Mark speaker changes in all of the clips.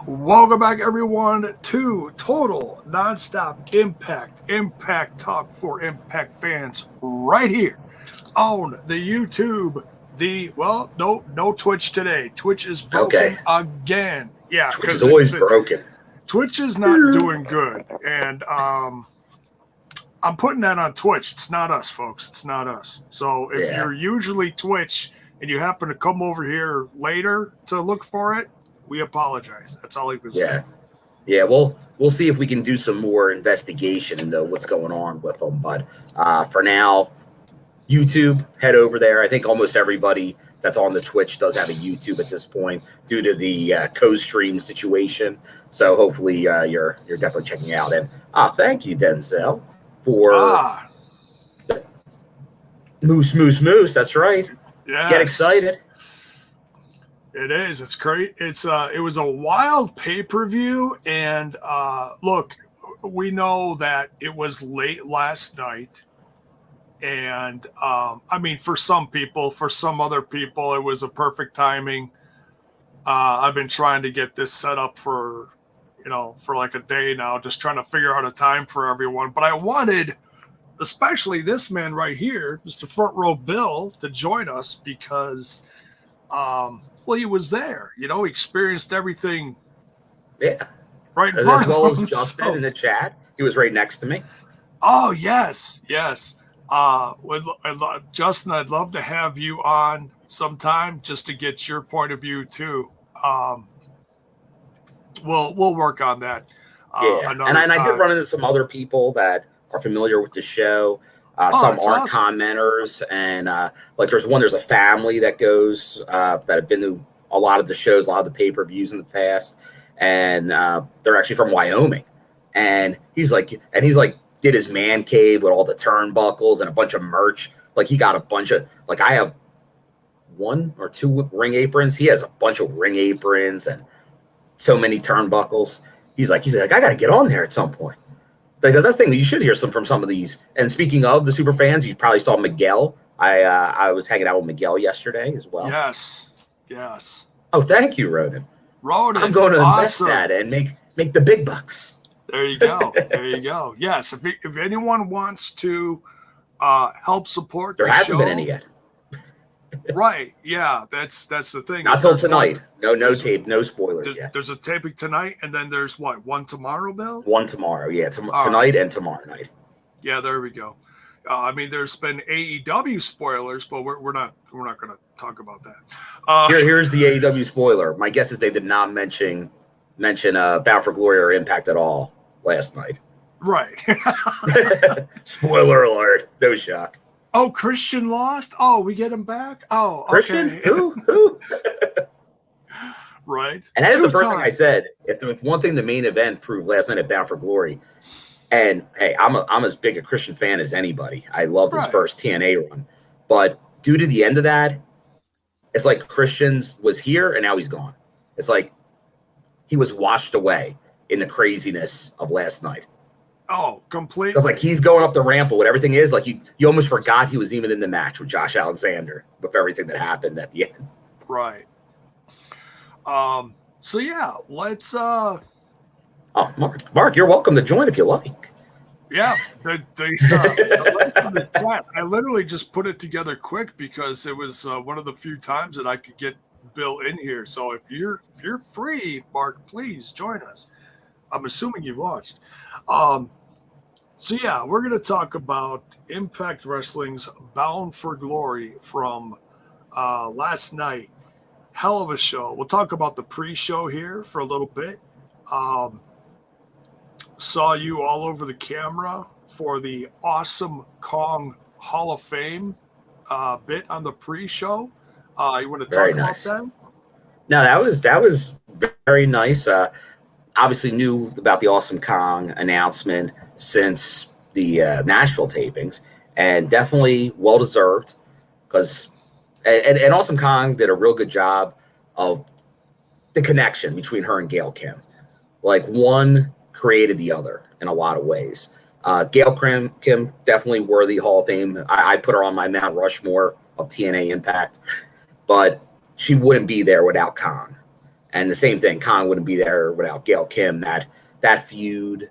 Speaker 1: Welcome back, everyone, to Total Nonstop Impact Talk for Impact fans, right here on the YouTube. No Twitch today. Twitch is broken again. Yeah,
Speaker 2: Twitch is always broken.
Speaker 1: Twitch is not doing good, and I'm putting that on Twitch. It's not us, folks. It's not us. So if you're usually Twitch and you happen to come over here later to look for it, we apologize. That's all he was saying.
Speaker 2: Yeah. We'll see if we can do some more investigation into what's going on with them. But for now, YouTube, head over there. I think almost everybody that's on the Twitch does have a YouTube at this point due to the co-stream situation. So hopefully you're definitely checking out. And thank you, Denzel, for Moose. That's right.
Speaker 1: Yes.
Speaker 2: Get excited.
Speaker 1: It is. It's great. It was a wild pay-per-view, and look, we know that it was late last night, and I mean, for some people, for some other people, it was a perfect timing. I've been trying to get this set up for like a day now, just trying to figure out a time for everyone. But I wanted, especially this man right here, Mr. Front Row Bill, to join us because well, he was there, he experienced everything.
Speaker 2: Yeah.
Speaker 1: Right.
Speaker 2: As well as Justin in the chat. He was right next to me.
Speaker 1: Oh, yes. Justin, I'd love to have you on sometime just to get your point of view too. We'll work on that.
Speaker 2: And I did run into some other people that are familiar with the show. Some aren't awesome commenters, and there's a family that goes that have been to a lot of the shows, a lot of the pay-per-views in the past, and they're actually from Wyoming. And he's like did his man cave with all the turnbuckles and a bunch of merch. Like he got a bunch of I have 1 or 2 ring aprons. He has a bunch of ring aprons and so many turnbuckles. He's like I gotta get on there at some point. Because that's the thing, you should hear from some of these. And speaking of the super fans, you probably saw Miguel. I was hanging out with Miguel yesterday as well.
Speaker 1: Yes.
Speaker 2: Oh, thank you, Roden.
Speaker 1: I'm
Speaker 2: going to invest that and make the big bucks.
Speaker 1: There you go. Yes, if anyone wants to help support
Speaker 2: there hasn't been any yet.
Speaker 1: Right. Yeah, that's the thing.
Speaker 2: Not till tonight. No tape, no spoilers yet.
Speaker 1: There's a taping tonight, and then there's one tomorrow, Bill?
Speaker 2: One tomorrow, yeah. Tonight and tomorrow night.
Speaker 1: Yeah, there we go. I mean, there's been AEW spoilers, but we're not going to talk about that.
Speaker 2: Here's the AEW spoiler. My guess is they did not mention Bound for Glory or Impact at all last night.
Speaker 1: Right.
Speaker 2: Spoiler alert. No shock.
Speaker 1: Oh, Christian lost? Oh, we get him back? Oh, okay.
Speaker 2: Christian? Who?
Speaker 1: Right.
Speaker 2: And that's the first thing I said. If one thing the main event proved last night at Bound for Glory, and hey, I'm as big a Christian fan as anybody. I loved his first TNA run. But due to the end of that, it's like Christian's was here and now he's gone. It's like he was washed away in the craziness of last night.
Speaker 1: Oh, completely.
Speaker 2: Because he's going up the ramp, but what everything is, you almost forgot he was even in the match with Josh Alexander with everything that happened at the end.
Speaker 1: Right. So yeah, let's
Speaker 2: Oh, Mark, you're welcome to join if you like.
Speaker 1: Yeah. I literally just put it together quick because it was one of the few times that I could get Bill in here. So if you're free, Mark, please join us. I'm assuming you watched. So yeah, we're going to talk about Impact Wrestling's Bound for Glory from last night. Hell of a show. We'll talk about the pre-show here for a little bit. Saw you all over the camera for the Awesome Kong Hall of Fame bit on the pre-show. You want to talk about that?
Speaker 2: No, that was very nice. Obviously knew about the Awesome Kong announcement since the Nashville tapings, and definitely well deserved because and Awesome Kong did a real good job of the connection between her and Gail Kim. One created the other in a lot of ways. Gail Kim definitely worthy Hall of Fame. I put her on my Mount Rushmore of TNA Impact, but she wouldn't be there without Kong. And the same thing, Khan wouldn't be there without Gail Kim. That feud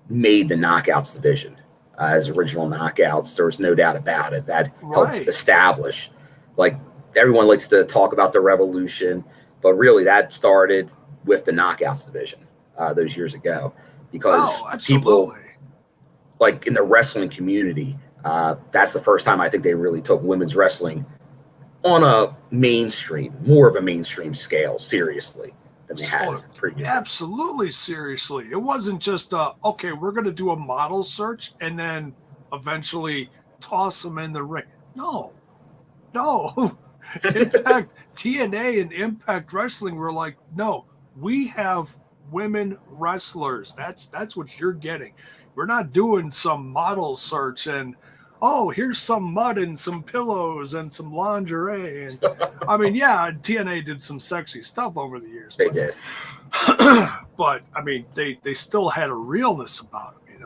Speaker 2: made the Knockouts division as original Knockouts. There was no doubt about it. That helped establish. Like, everyone likes to talk about the Revolution, but really that started with the Knockouts division those years ago. Because people, like in the wrestling community, that's the first time I think they really took women's wrestling on a more of a mainstream scale, seriously, than they had previously.
Speaker 1: Absolutely seriously. It wasn't just, okay, we're going to do a model search and then eventually toss them in the ring. No. Impact, TNA and Impact Wrestling were like, no, we have women wrestlers. That's what you're getting. We're not doing some model search and, oh, here's some mud and some pillows and some lingerie. And I mean, yeah, TNA did some sexy stuff over the years.
Speaker 2: They did.
Speaker 1: But I mean, they still had a realness about them, you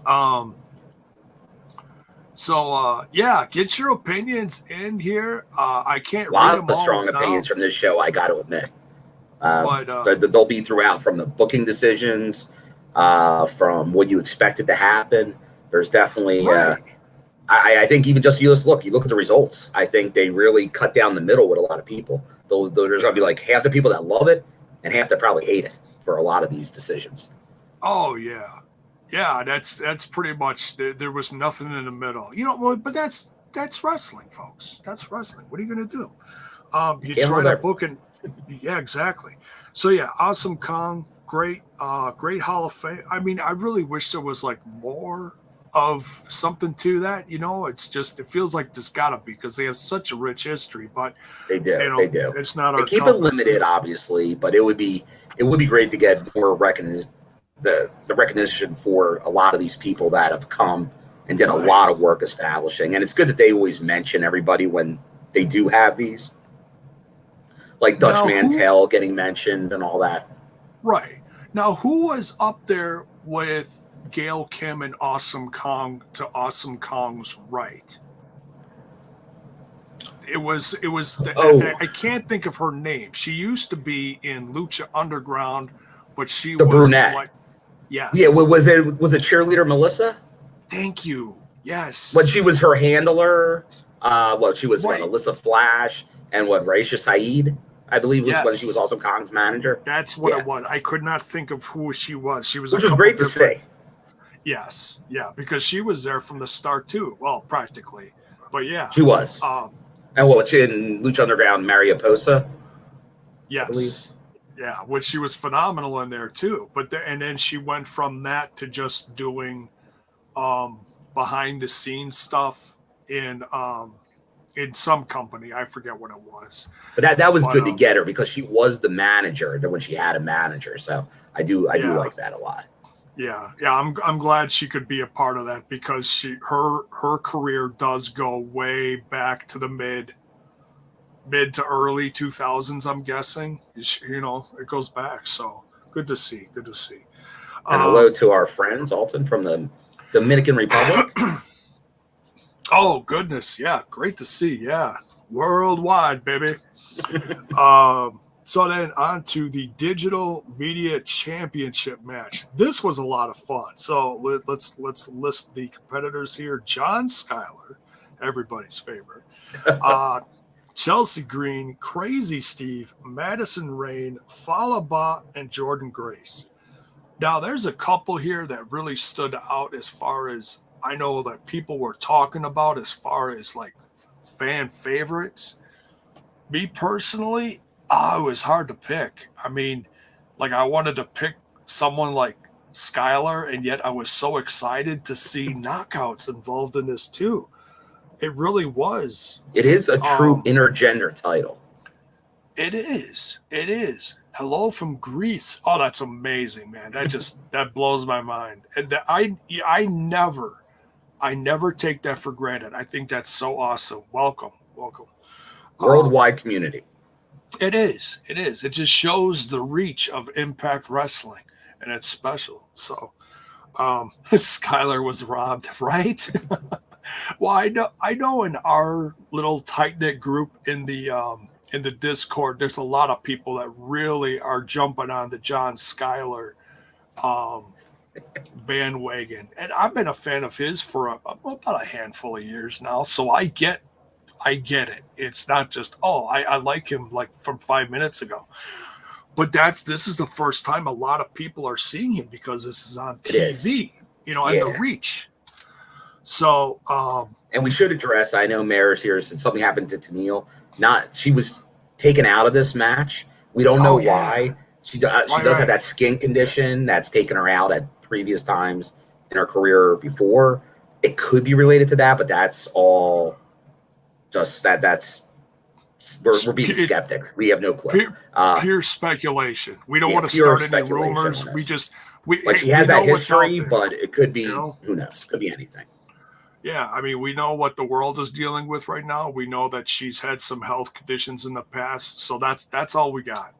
Speaker 1: know? So yeah, get your opinions in here. I can't read them all. A lot of
Speaker 2: strong opinions from this show, I got to admit. But they'll be throughout, from the booking decisions, from what you expected to happen. There's definitely, I think even just you look at the results. I think they really cut down the middle with a lot of people. There's going to be like half the people that love it and half that probably hate it for a lot of these decisions.
Speaker 1: Oh yeah. Yeah, that's pretty much, there was nothing in the middle. You know, but that's wrestling, folks. That's wrestling. What are you going to do? You try to book and, yeah, exactly. So yeah, Awesome Kong, great Hall of Fame. I mean, I really wish there was like more of something to that. You know, it's just, it feels like there's got to be, because they have such a rich history. But
Speaker 2: they do. They do.
Speaker 1: It's not.
Speaker 2: They keep it limited, obviously, but it would be great to get more recognition. The recognition for a lot of these people that have come and did a lot of work establishing. And it's good that they always mention everybody when they do have these. Like Dutch Mantel getting mentioned and all that.
Speaker 1: Right. Now, who was up there with Gail Kim and Awesome Kong to Awesome Kong's right? It was I can't think of her name. She used to be in Lucha Underground, but she was
Speaker 2: brunette.
Speaker 1: Like, yes.
Speaker 2: Yeah, was it cheerleader Melissa?
Speaker 1: Thank you. Yes.
Speaker 2: When she was her handler, she was Melissa Flash and Raisha Saeed, I believe, was when she was also Kong's manager.
Speaker 1: That's what it was. I could not think of who she was. She was,
Speaker 2: which was great to see.
Speaker 1: Yes, yeah, because she was there from the start too. Well, practically, but yeah,
Speaker 2: she was. And she in Lucha Underground, Mariposa.
Speaker 1: Yes. Yeah, which she was phenomenal in there too. But and then she went from that to just doing behind the scenes stuff in some company. I forget what it was.
Speaker 2: But that was good to get her, because she was the manager when she had a manager. So I do like that a lot.
Speaker 1: Yeah, I'm glad she could be a part of that, because her career does go way back to the mid to early 2000s, I'm guessing. You know, it goes back. So good to see. And
Speaker 2: hello to our friends, Alton, from the Dominican Republic.
Speaker 1: Oh, goodness. Yeah, great to see. Yeah, worldwide, baby. So then on to the Digital Media Championship match. This was a lot of fun. So let's list the competitors here. John Skyler, everybody's favorite. Chelsea Green, Crazy Steve, Madison Rayne, Fallah, Bahh, and Jordynne Grace. Now, there's a couple here that really stood out as far as I know that people were talking about as far as like fan favorites. Me personally, it was hard to pick. I mean, like, I wanted to pick someone like Skyler, and yet I was so excited to see knockouts involved in this too. It really was.
Speaker 2: It is a true intergender title.
Speaker 1: It is. Hello from Greece. Oh, that's amazing, man. That blows my mind. And I never take that for granted. I think that's so awesome. Welcome.
Speaker 2: Worldwide community.
Speaker 1: It is. It just shows the reach of Impact Wrestling, and it's special. So, Skyler was robbed, right? Well, I know in our little tight-knit group in the in the Discord, there's a lot of people that really are jumping on the John Skyler bandwagon, and I've been a fan of his for about a handful of years now. So I get it. It's not just I like him like from 5 minutes ago, but this is the first time a lot of people are seeing him because this is on TV, and the reach. So,
Speaker 2: and we should address. I know Mayor's here since something happened to Tennille. She was taken out of this match. We don't know why. She does have that skin condition that's taken her out at previous times in her career before. It could be related to that, but that's all just that's we're being skeptics. We have no clue.
Speaker 1: Pure speculation. We don't want to start any rumors.
Speaker 2: She has that history, but it could be who knows? Could be anything.
Speaker 1: Yeah, I mean, we know what the world is dealing with right now. We know that she's had some health conditions in the past, so that's all we got.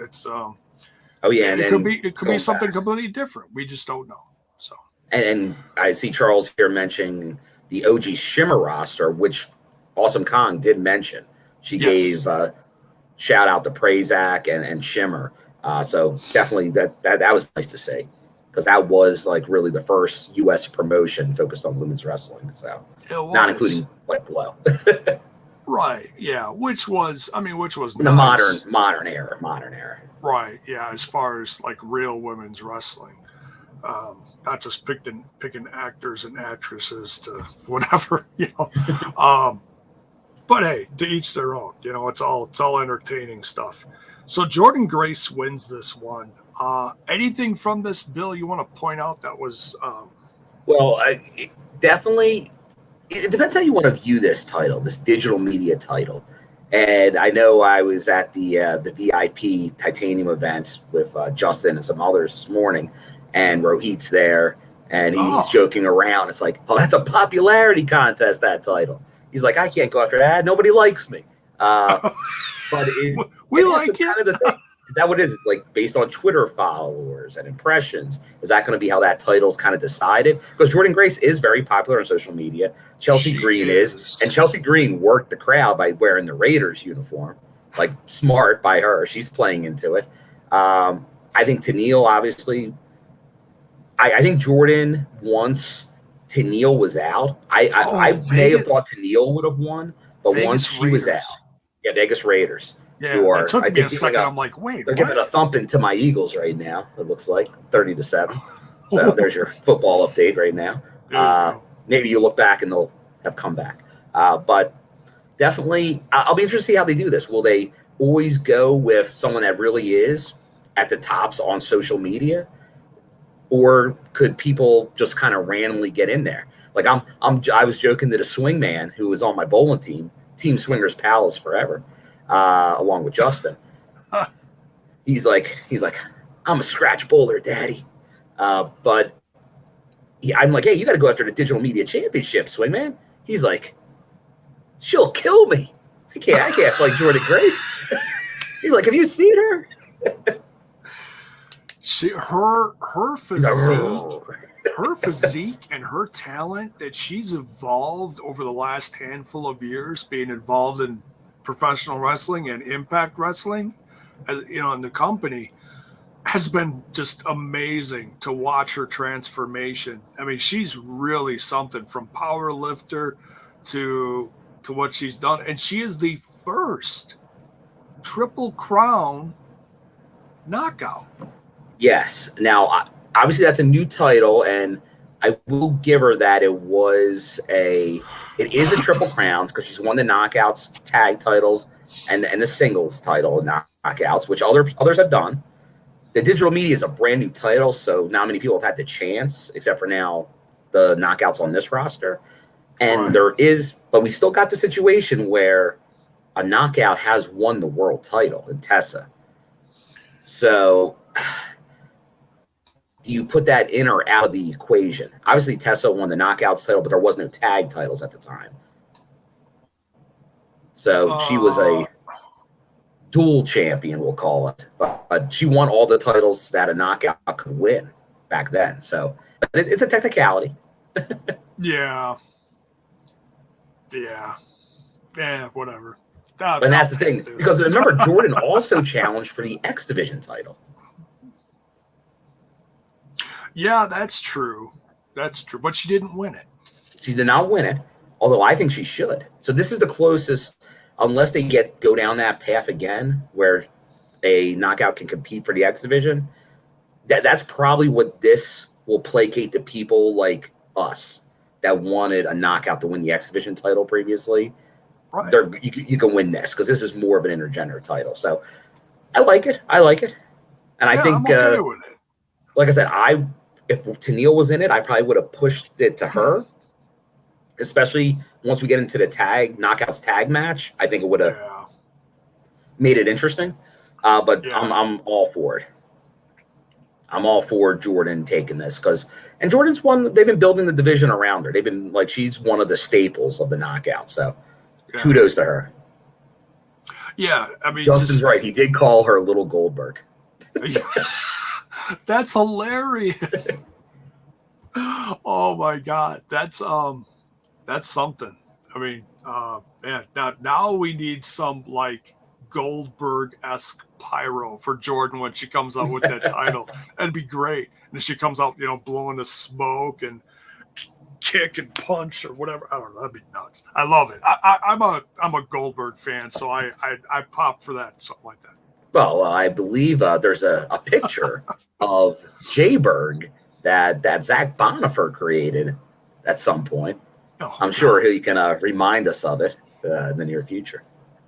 Speaker 1: It's it could be something completely different. We just don't know. So
Speaker 2: and I see Charles here mentioning the OG Shimmer roster, which Awesome Kong did mention. She gave shout out to Prazak and Shimmer. So definitely that was nice to see, because that was like really the first U.S. promotion focused on women's wrestling. So not including like Glow.
Speaker 1: Right. Yeah. Which was nice.
Speaker 2: The modern era.
Speaker 1: Right. Yeah. As far as like real women's wrestling, not just picking actors and actresses to whatever, but hey, to each their own, it's all entertaining stuff. So Jordynne Grace wins this one. Anything from this, Bill, you want to point out that was,
Speaker 2: definitely, it depends how you want to view this title, this digital media title. And I know I was at the VIP Titanium event with Justin and some others this morning, and Rohit's there, and he's joking around. It's like, that's a popularity contest, that title. He's like, I can't go after that. Nobody likes me. But
Speaker 1: we like it.
Speaker 2: Kind of the thing. Is that what it is? Like based on Twitter followers and impressions? Is that going to be how that title's kind of decided? Because Jordynne Grace is very popular on social media. Chelsea Green is. And Chelsea Green worked the crowd by wearing the Raiders uniform. Like smart by her. She's playing into it. I think Tennille, obviously. I think Jordynne, once Tennille was out, I may have thought Tennille would have won, but once she was out, Vegas Raiders.
Speaker 1: Yeah, it took me a second. I'm like, wait,
Speaker 2: they're giving a thumping to my Eagles right now. It looks like 30-7. So there's your football update right now. Maybe you look back and they'll have come back. But definitely, I'll be interested to see how they do this. Will they always go with someone that really is at the tops on social media, or could people just kind of randomly get in there? Like I was joking to the swing man who was on my bowling team, Team Swingers Palace forever. Along with Justin. He's like, I'm a scratch bowler, daddy. But I'm like, hey, you got to go after the Digital Media Championship, Swingman. He's like, she'll kill me. I can't fight Jordynne Grace. He's like, have you seen her?
Speaker 1: Her physique and her talent that she's evolved over the last handful of years, being involved in professional wrestling and Impact Wrestling, in the company, has been just amazing to watch her transformation. I mean, she's really something, from power lifter to what she's done. And she is the first Triple Crown knockout.
Speaker 2: Yes. Now, obviously that's a new title, and I will give her that it is a Triple Crown because she's won the knockouts tag titles and the singles title knockouts, which others have done. The Digital Media is a brand new title, so not many people have had the chance, except for now the knockouts on this roster. And but we still got the situation where a knockout has won the world title in Tessa. So do you put that in or out of the equation? Obviously, Tessa won the knockouts title, but there was no tag titles at the time. So she was a dual champion, we'll call it. But she won all the titles that a knockout could win back then. So it's a technicality.
Speaker 1: Yeah, whatever.
Speaker 2: But that's the thing, because remember, Jordynne also challenged for the X Division title.
Speaker 1: Yeah, that's true. That's true. But she didn't win it.
Speaker 2: She did not win it, although I think she should. So this is the closest, unless they go down that path again, where a knockout can compete for the X Division. That's probably what this will placate the people like us that wanted a knockout to win the X Division title previously. Right. You can win this because this is more of an intergender title. So I like it. And I think,
Speaker 1: I'm okay with it.
Speaker 2: Like I said, if Tenille was in it, I probably would have pushed it to her, especially once we get into the knockouts tag match. I think it would have made it interesting. But I'm all for it. I'm all for Jordynne taking this and Jordynne's one. They've been building the division around her. They've been she's one of the staples of the knockout. So kudos to her.
Speaker 1: Yeah, I mean,
Speaker 2: Justin's right. He did call her Little Goldberg.
Speaker 1: That's hilarious. Oh my God, that's something. I mean, now we need some Goldberg-esque pyro for Jordynne when she comes out with that title. That'd be great. And she comes out, blowing the smoke and kick and punch or whatever. I don't know. That'd be nuts. I love it. I'm a Goldberg fan, so I pop for that, something like that.
Speaker 2: Well, I believe there's a picture of J-Berg that Zach Bonifer created at some point. Oh, I'm sure he can remind us of it in the near future.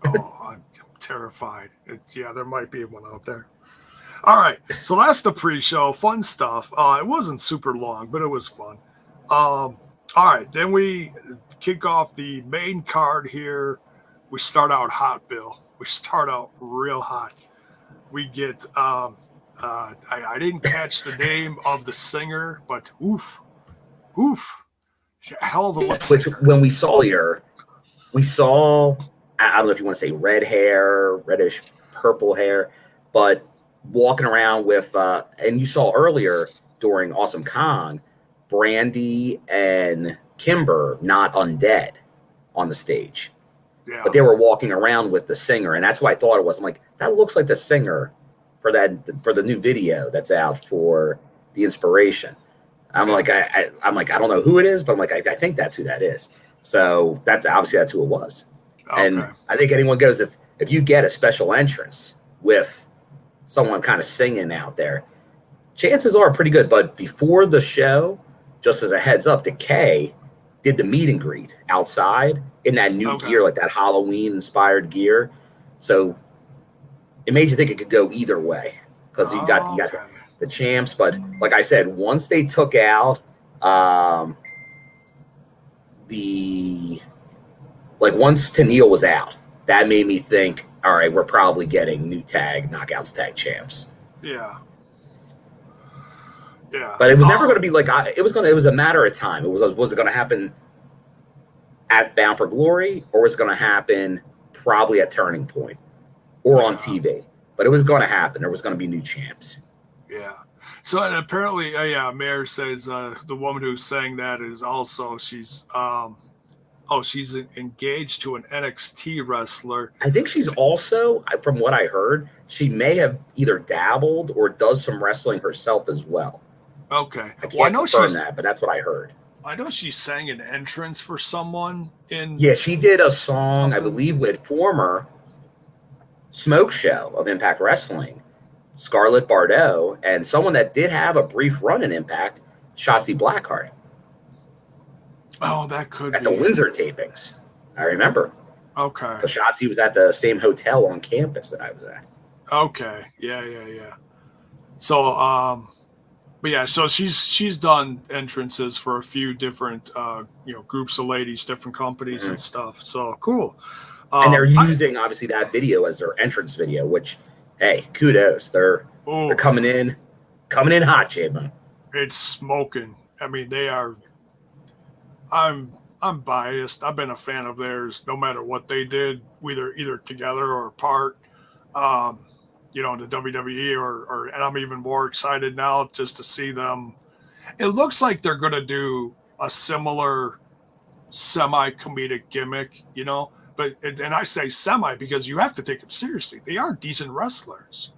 Speaker 1: Oh, I'm terrified. There might be one out there. All right, so that's the pre-show. Fun stuff. It wasn't super long, but it was fun. All right, then we kick off the main card here. We start out hot, Bill. We start out real hot. We get I didn't catch the name of the singer, but oof, hell of a lip sync.
Speaker 2: Which when we saw her, we saw, I don't know if you want to say red hair, reddish purple hair, but walking around with and you saw earlier during Awesome Con, Brandy and Kimber not undead on the stage. Yeah. But they were walking around with the singer, and that's what I thought it was. I'm like, that looks like the singer for the new video that's out for the Inspiration. I'm like, I don't know who it is, but I'm like, I think that's who that is. So that's who it was. Okay. And I think anyone goes, if you get a special entrance with someone kind of singing out there, chances are pretty good. But before the show, just as a heads up, Decay did the meet and greet outside in that new gear, like that Halloween inspired gear. So it made you think it could go either way because you got the champs. But like I said, once they took out once Tenille was out, that made me think, all right, we're probably getting new knockouts tag champs.
Speaker 1: Yeah. Yeah.
Speaker 2: But it was never going to be it was a matter of time. Was it going to happen at Bound for Glory, or was it going to happen probably at Turning Point or on TV? But it was going to happen. There was going to be new champs.
Speaker 1: Yeah. So and apparently, Mayor says the woman who sang that is also she's engaged to an NXT wrestler.
Speaker 2: I think she's also, from what I heard, she may have either dabbled or does some wrestling herself as well.
Speaker 1: Okay.
Speaker 2: I can't confirm that, but that's what I heard.
Speaker 1: I know she sang an entrance for someone in.
Speaker 2: Yeah, she did a song, I believe, with former Smoke Show of Impact Wrestling, Scarlett Bordeaux, and someone that did have a brief run in Impact, Shotzi Blackheart.
Speaker 1: Oh, that could
Speaker 2: at
Speaker 1: be.
Speaker 2: the Windsor tapings. I remember.
Speaker 1: Okay.
Speaker 2: The Shotzi was at the same hotel on campus that I was at.
Speaker 1: Okay. Yeah. So, but yeah, so she's done entrances for a few different, groups of ladies, different companies and stuff. So cool.
Speaker 2: And they're using obviously that video as their entrance video, which, hey, kudos. They're coming in hot, J-Bone.
Speaker 1: It's smoking. I mean, they are. I'm biased. I've been a fan of theirs, no matter what they did, either together or apart. In the WWE, and I'm even more excited now just to see them. It looks like they're going to do a similar semi-comedic gimmick, but but and I say semi because you have to take them seriously. They are decent wrestlers.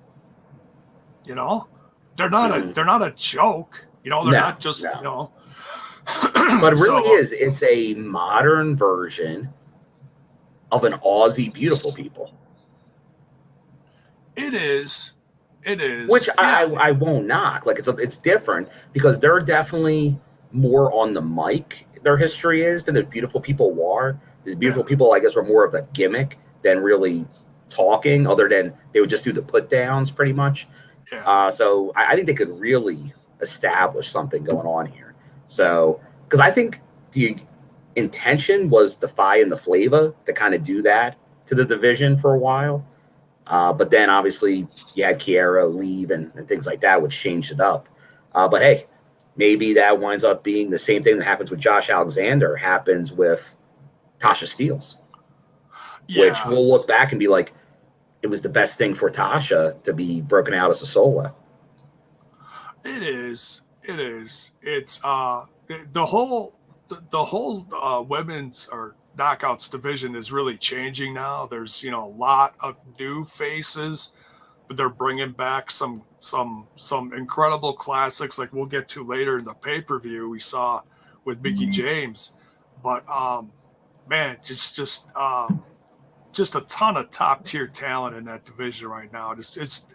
Speaker 1: You know, they're not a joke. You know, they're not just you know.
Speaker 2: But it really is. It's a modern version of an Aussie Beautiful People.
Speaker 1: It is.
Speaker 2: Which I won't knock. Like it's different because they're definitely more on the mic. Their history is than the Beautiful People were. The Beautiful People, I guess, were more of a gimmick than really talking. Other than they would just do the put downs, pretty much.
Speaker 1: Yeah.
Speaker 2: So I think they could really establish something going on here. So because I think the intention was Defy and the Flava to kind of do that to the division for a while. But then obviously you had Kiera leave and things like that, which changed it up. But hey, maybe that winds up being the same thing that happens with Josh Alexander happens with Tasha Steelz, which we'll look back and be like, it was the best thing for Tasha to be broken out as a solo.
Speaker 1: It is. It's the whole women's or knockouts division is really changing now. There's, you know, a lot of new faces, but they're bringing back some incredible classics like we'll get to later in the pay-per-view we saw with Mickie James. But man, just a ton of top tier talent in that division right now. It's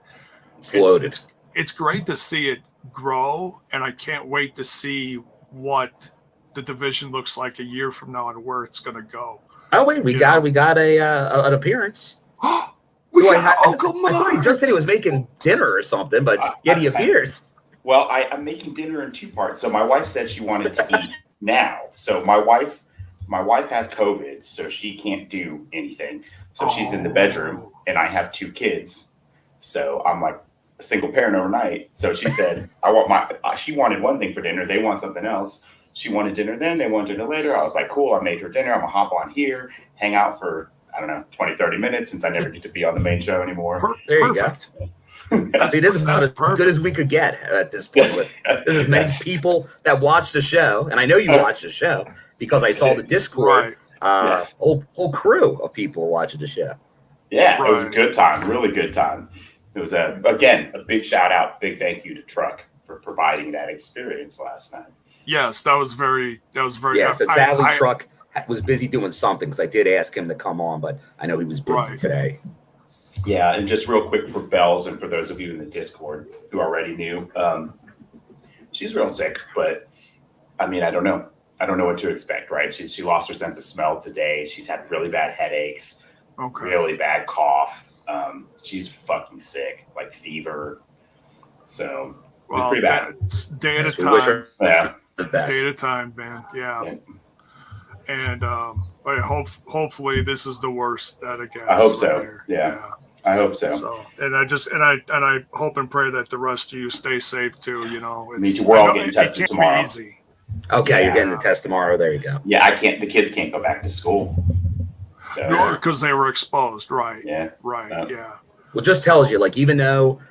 Speaker 1: great to see it grow, and I can't wait to see what the division looks like a year from now and where it's going to go.
Speaker 2: Oh wait, we got an appearance.
Speaker 1: We got Uncle Mark.
Speaker 2: I thought he just said he was making dinner or something, but yet he appears.
Speaker 3: Well, I'm making dinner in two parts. So my wife said she wanted to eat now. So my wife has COVID, so she can't do anything. So she's in the bedroom, and I have two kids. So I'm like a single parent overnight. So she said, she wanted one thing for dinner. They want something else. She wanted dinner then. They wanted dinner later. I was like, cool. I made her dinner. I'm going to hop on here, hang out for, I don't know, 20, 30 minutes since I never get to be on the main show anymore.
Speaker 1: Perfect.
Speaker 2: This is about as good as we could get at this point. There's as many people that watch the show, and I know you watch the show because I saw the Discord. Whole crew of people watching the show.
Speaker 3: Yeah, It was a good time, really good time. It was again a big shout out, big thank you to Truck for providing that experience last night.
Speaker 1: Yes, that was very.
Speaker 2: Yeah, so sadly, Truck was busy doing something because I did ask him to come on, but I know he was busy today.
Speaker 3: Yeah, and just real quick for Bells and for those of you in the Discord who already knew, she's real sick, but I mean, I don't know what to expect, right? She lost her sense of smell today. She's had really bad headaches, really bad cough. She's fucking sick, like fever. So it's pretty bad.
Speaker 1: Day at a time.
Speaker 3: Yeah.
Speaker 1: Day at a time, man. Yeah. And hopefully this is the worst that it gets.
Speaker 3: I hope so. Yeah. I hope so.
Speaker 1: So, and I hope and pray that the rest of you stay safe too. You know,
Speaker 3: we're all getting tested tomorrow.
Speaker 1: Easy.
Speaker 2: Okay, you're getting the test tomorrow. There you go.
Speaker 3: Yeah, the kids can't go back to school. So
Speaker 1: because they were exposed, right?
Speaker 3: Yeah.
Speaker 1: Right. Yeah.
Speaker 2: Well, just tells you, like, even though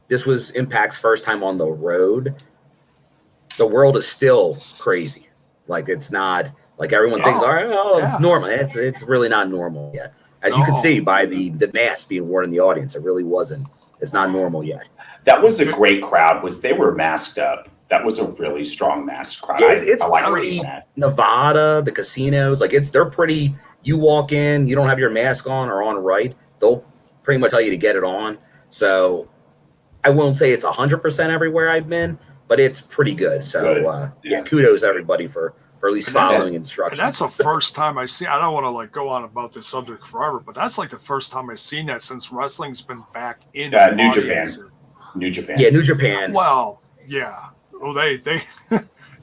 Speaker 2: this was Impact's first time on the road, the world is still crazy. Like, it's not like everyone thinks, it's normal. It's really not normal yet. As you can see by the mask being worn in the audience, it really wasn't. It's not normal yet.
Speaker 3: That was a great crowd. They were masked up. That was a really strong masked crowd.
Speaker 2: Yeah,
Speaker 3: I like seeing that.
Speaker 2: Nevada, the casinos, they're pretty. You walk in, you don't have your mask on or on right, they'll pretty much tell you to get it on. So I won't say it's 100% everywhere I've been, but it's pretty good. So kudos everybody for at least following instructions.
Speaker 1: And that's the first time I see. I don't want to go on about this subject forever, but that's the first time I've seen that since wrestling's been back in
Speaker 3: New Japan.
Speaker 2: Yeah, New Japan.
Speaker 1: Well, yeah. Well, they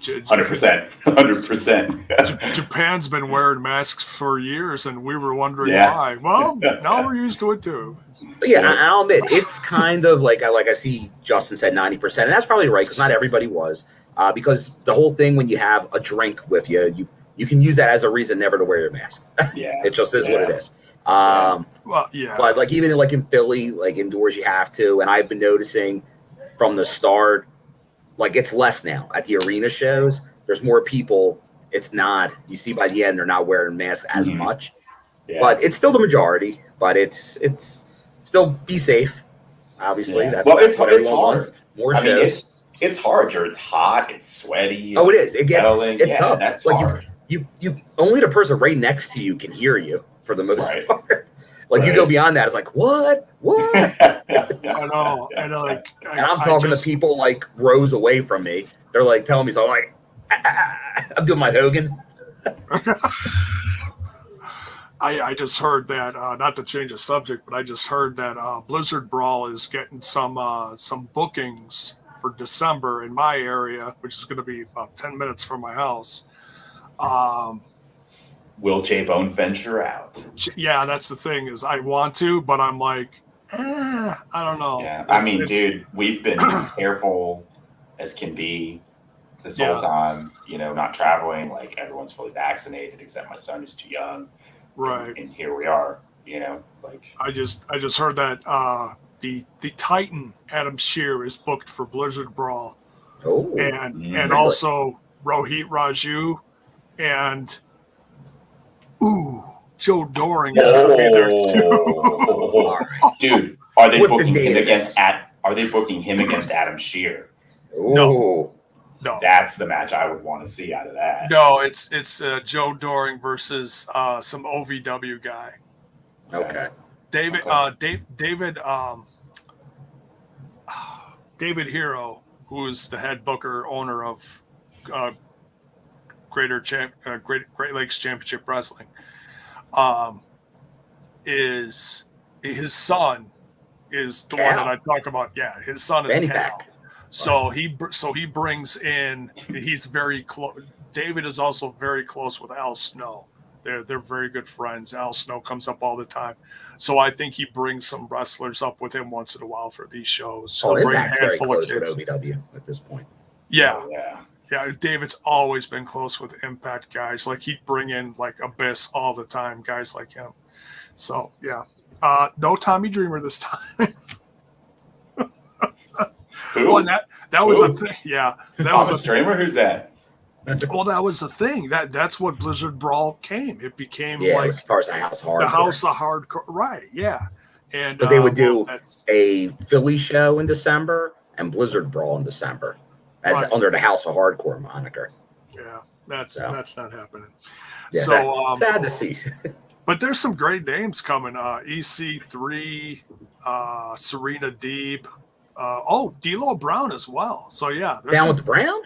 Speaker 3: 100%.
Speaker 1: Japan's been wearing masks for years, and we were wondering why. Well, now we're used to it too.
Speaker 2: But yeah, I'll admit it's kind of like I see Justin said 90%, and that's probably right because not everybody was. Because the whole thing when you have a drink with you can use that as a reason never to wear your mask.
Speaker 3: Yeah,
Speaker 2: it just is what it is.
Speaker 1: But
Speaker 2: even in Philly, indoors you have to, and I've been noticing from the start. It's less now at the arena shows. There's more people. It's not. You see by the end, they're not wearing masks as much. But it's still the majority. But it's still be safe. Obviously,
Speaker 3: Yeah.
Speaker 2: that's
Speaker 3: Well,
Speaker 2: that's
Speaker 3: it's
Speaker 2: what everyone
Speaker 3: hard.
Speaker 2: wants. More
Speaker 3: I mean,
Speaker 2: shows.
Speaker 3: it's hard. It's hot. It's sweaty.
Speaker 2: Oh, it is. It gets
Speaker 3: yelling.
Speaker 2: it's
Speaker 3: Yeah,
Speaker 2: tough.
Speaker 3: that's
Speaker 2: like
Speaker 3: hard.
Speaker 2: you only the person right next to you can hear you for the most
Speaker 3: Right.
Speaker 2: part. Like you go beyond that, it's like what?
Speaker 1: I know, and
Speaker 2: I'm talking to people like rows away from me. They're like telling me something like I'm doing my Hogan.
Speaker 1: I just heard that not to change the subject, but I just heard that Blizzard Brawl is getting some bookings for December in my area, which is going to be about 10 minutes from my house.
Speaker 3: Will J-Bone venture out?
Speaker 1: Yeah, that's the thing is I want to, but I'm like, I don't know.
Speaker 3: Yeah, I mean, dude, we've been careful as can be this whole time, not traveling. Like everyone's fully vaccinated except my son who's too young.
Speaker 1: Right.
Speaker 3: And here we are, like
Speaker 1: I just heard that the Titan Adam Shear is booked for Blizzard Brawl.
Speaker 2: Oh.
Speaker 1: And
Speaker 2: really?
Speaker 1: also Rohit Raju and Joe Doering is going to be there too.
Speaker 3: Dude, are they booking him against Adam Shear?
Speaker 1: No.
Speaker 3: That's the match I would want to see out of that.
Speaker 1: No, it's Joe Doering versus some OVW guy.
Speaker 2: Okay.
Speaker 1: David Hero, who is the head booker owner of Great Lakes Championship Wrestling, is his son is the one that I talk about. Yeah, his son is Cal. So he brings in. He's very close. David is also very close with Al Snow. They're very good friends. Al Snow comes up all the time, so I think he brings some wrestlers up with him once in a while for these shows.
Speaker 2: Oh,
Speaker 1: He'll bring
Speaker 2: Impact's very close with OVW at this point.
Speaker 1: Yeah. David's always been close with Impact guys. Like he'd bring in like Abyss all the time, guys like him. So yeah, no Tommy Dreamer this time.
Speaker 3: Who?
Speaker 1: Well, that was a thing. Yeah, that was a
Speaker 3: streamer. Who's that?
Speaker 1: Well, that was the thing. That's what Blizzard Brawl came. It became
Speaker 2: it
Speaker 1: like
Speaker 2: was part of House Hardcore.
Speaker 1: The House of Hardcore, right? Yeah, and
Speaker 2: because they would do a Philly show in December and Blizzard Brawl in December, as under the House of Hardcore moniker.
Speaker 1: Yeah, that's not happening.
Speaker 2: Yeah,
Speaker 1: so
Speaker 2: sad to see.
Speaker 1: But there's some great names coming. EC3, Serena Deeb. D'Lo Brown as well. So yeah,
Speaker 2: down with the Brown.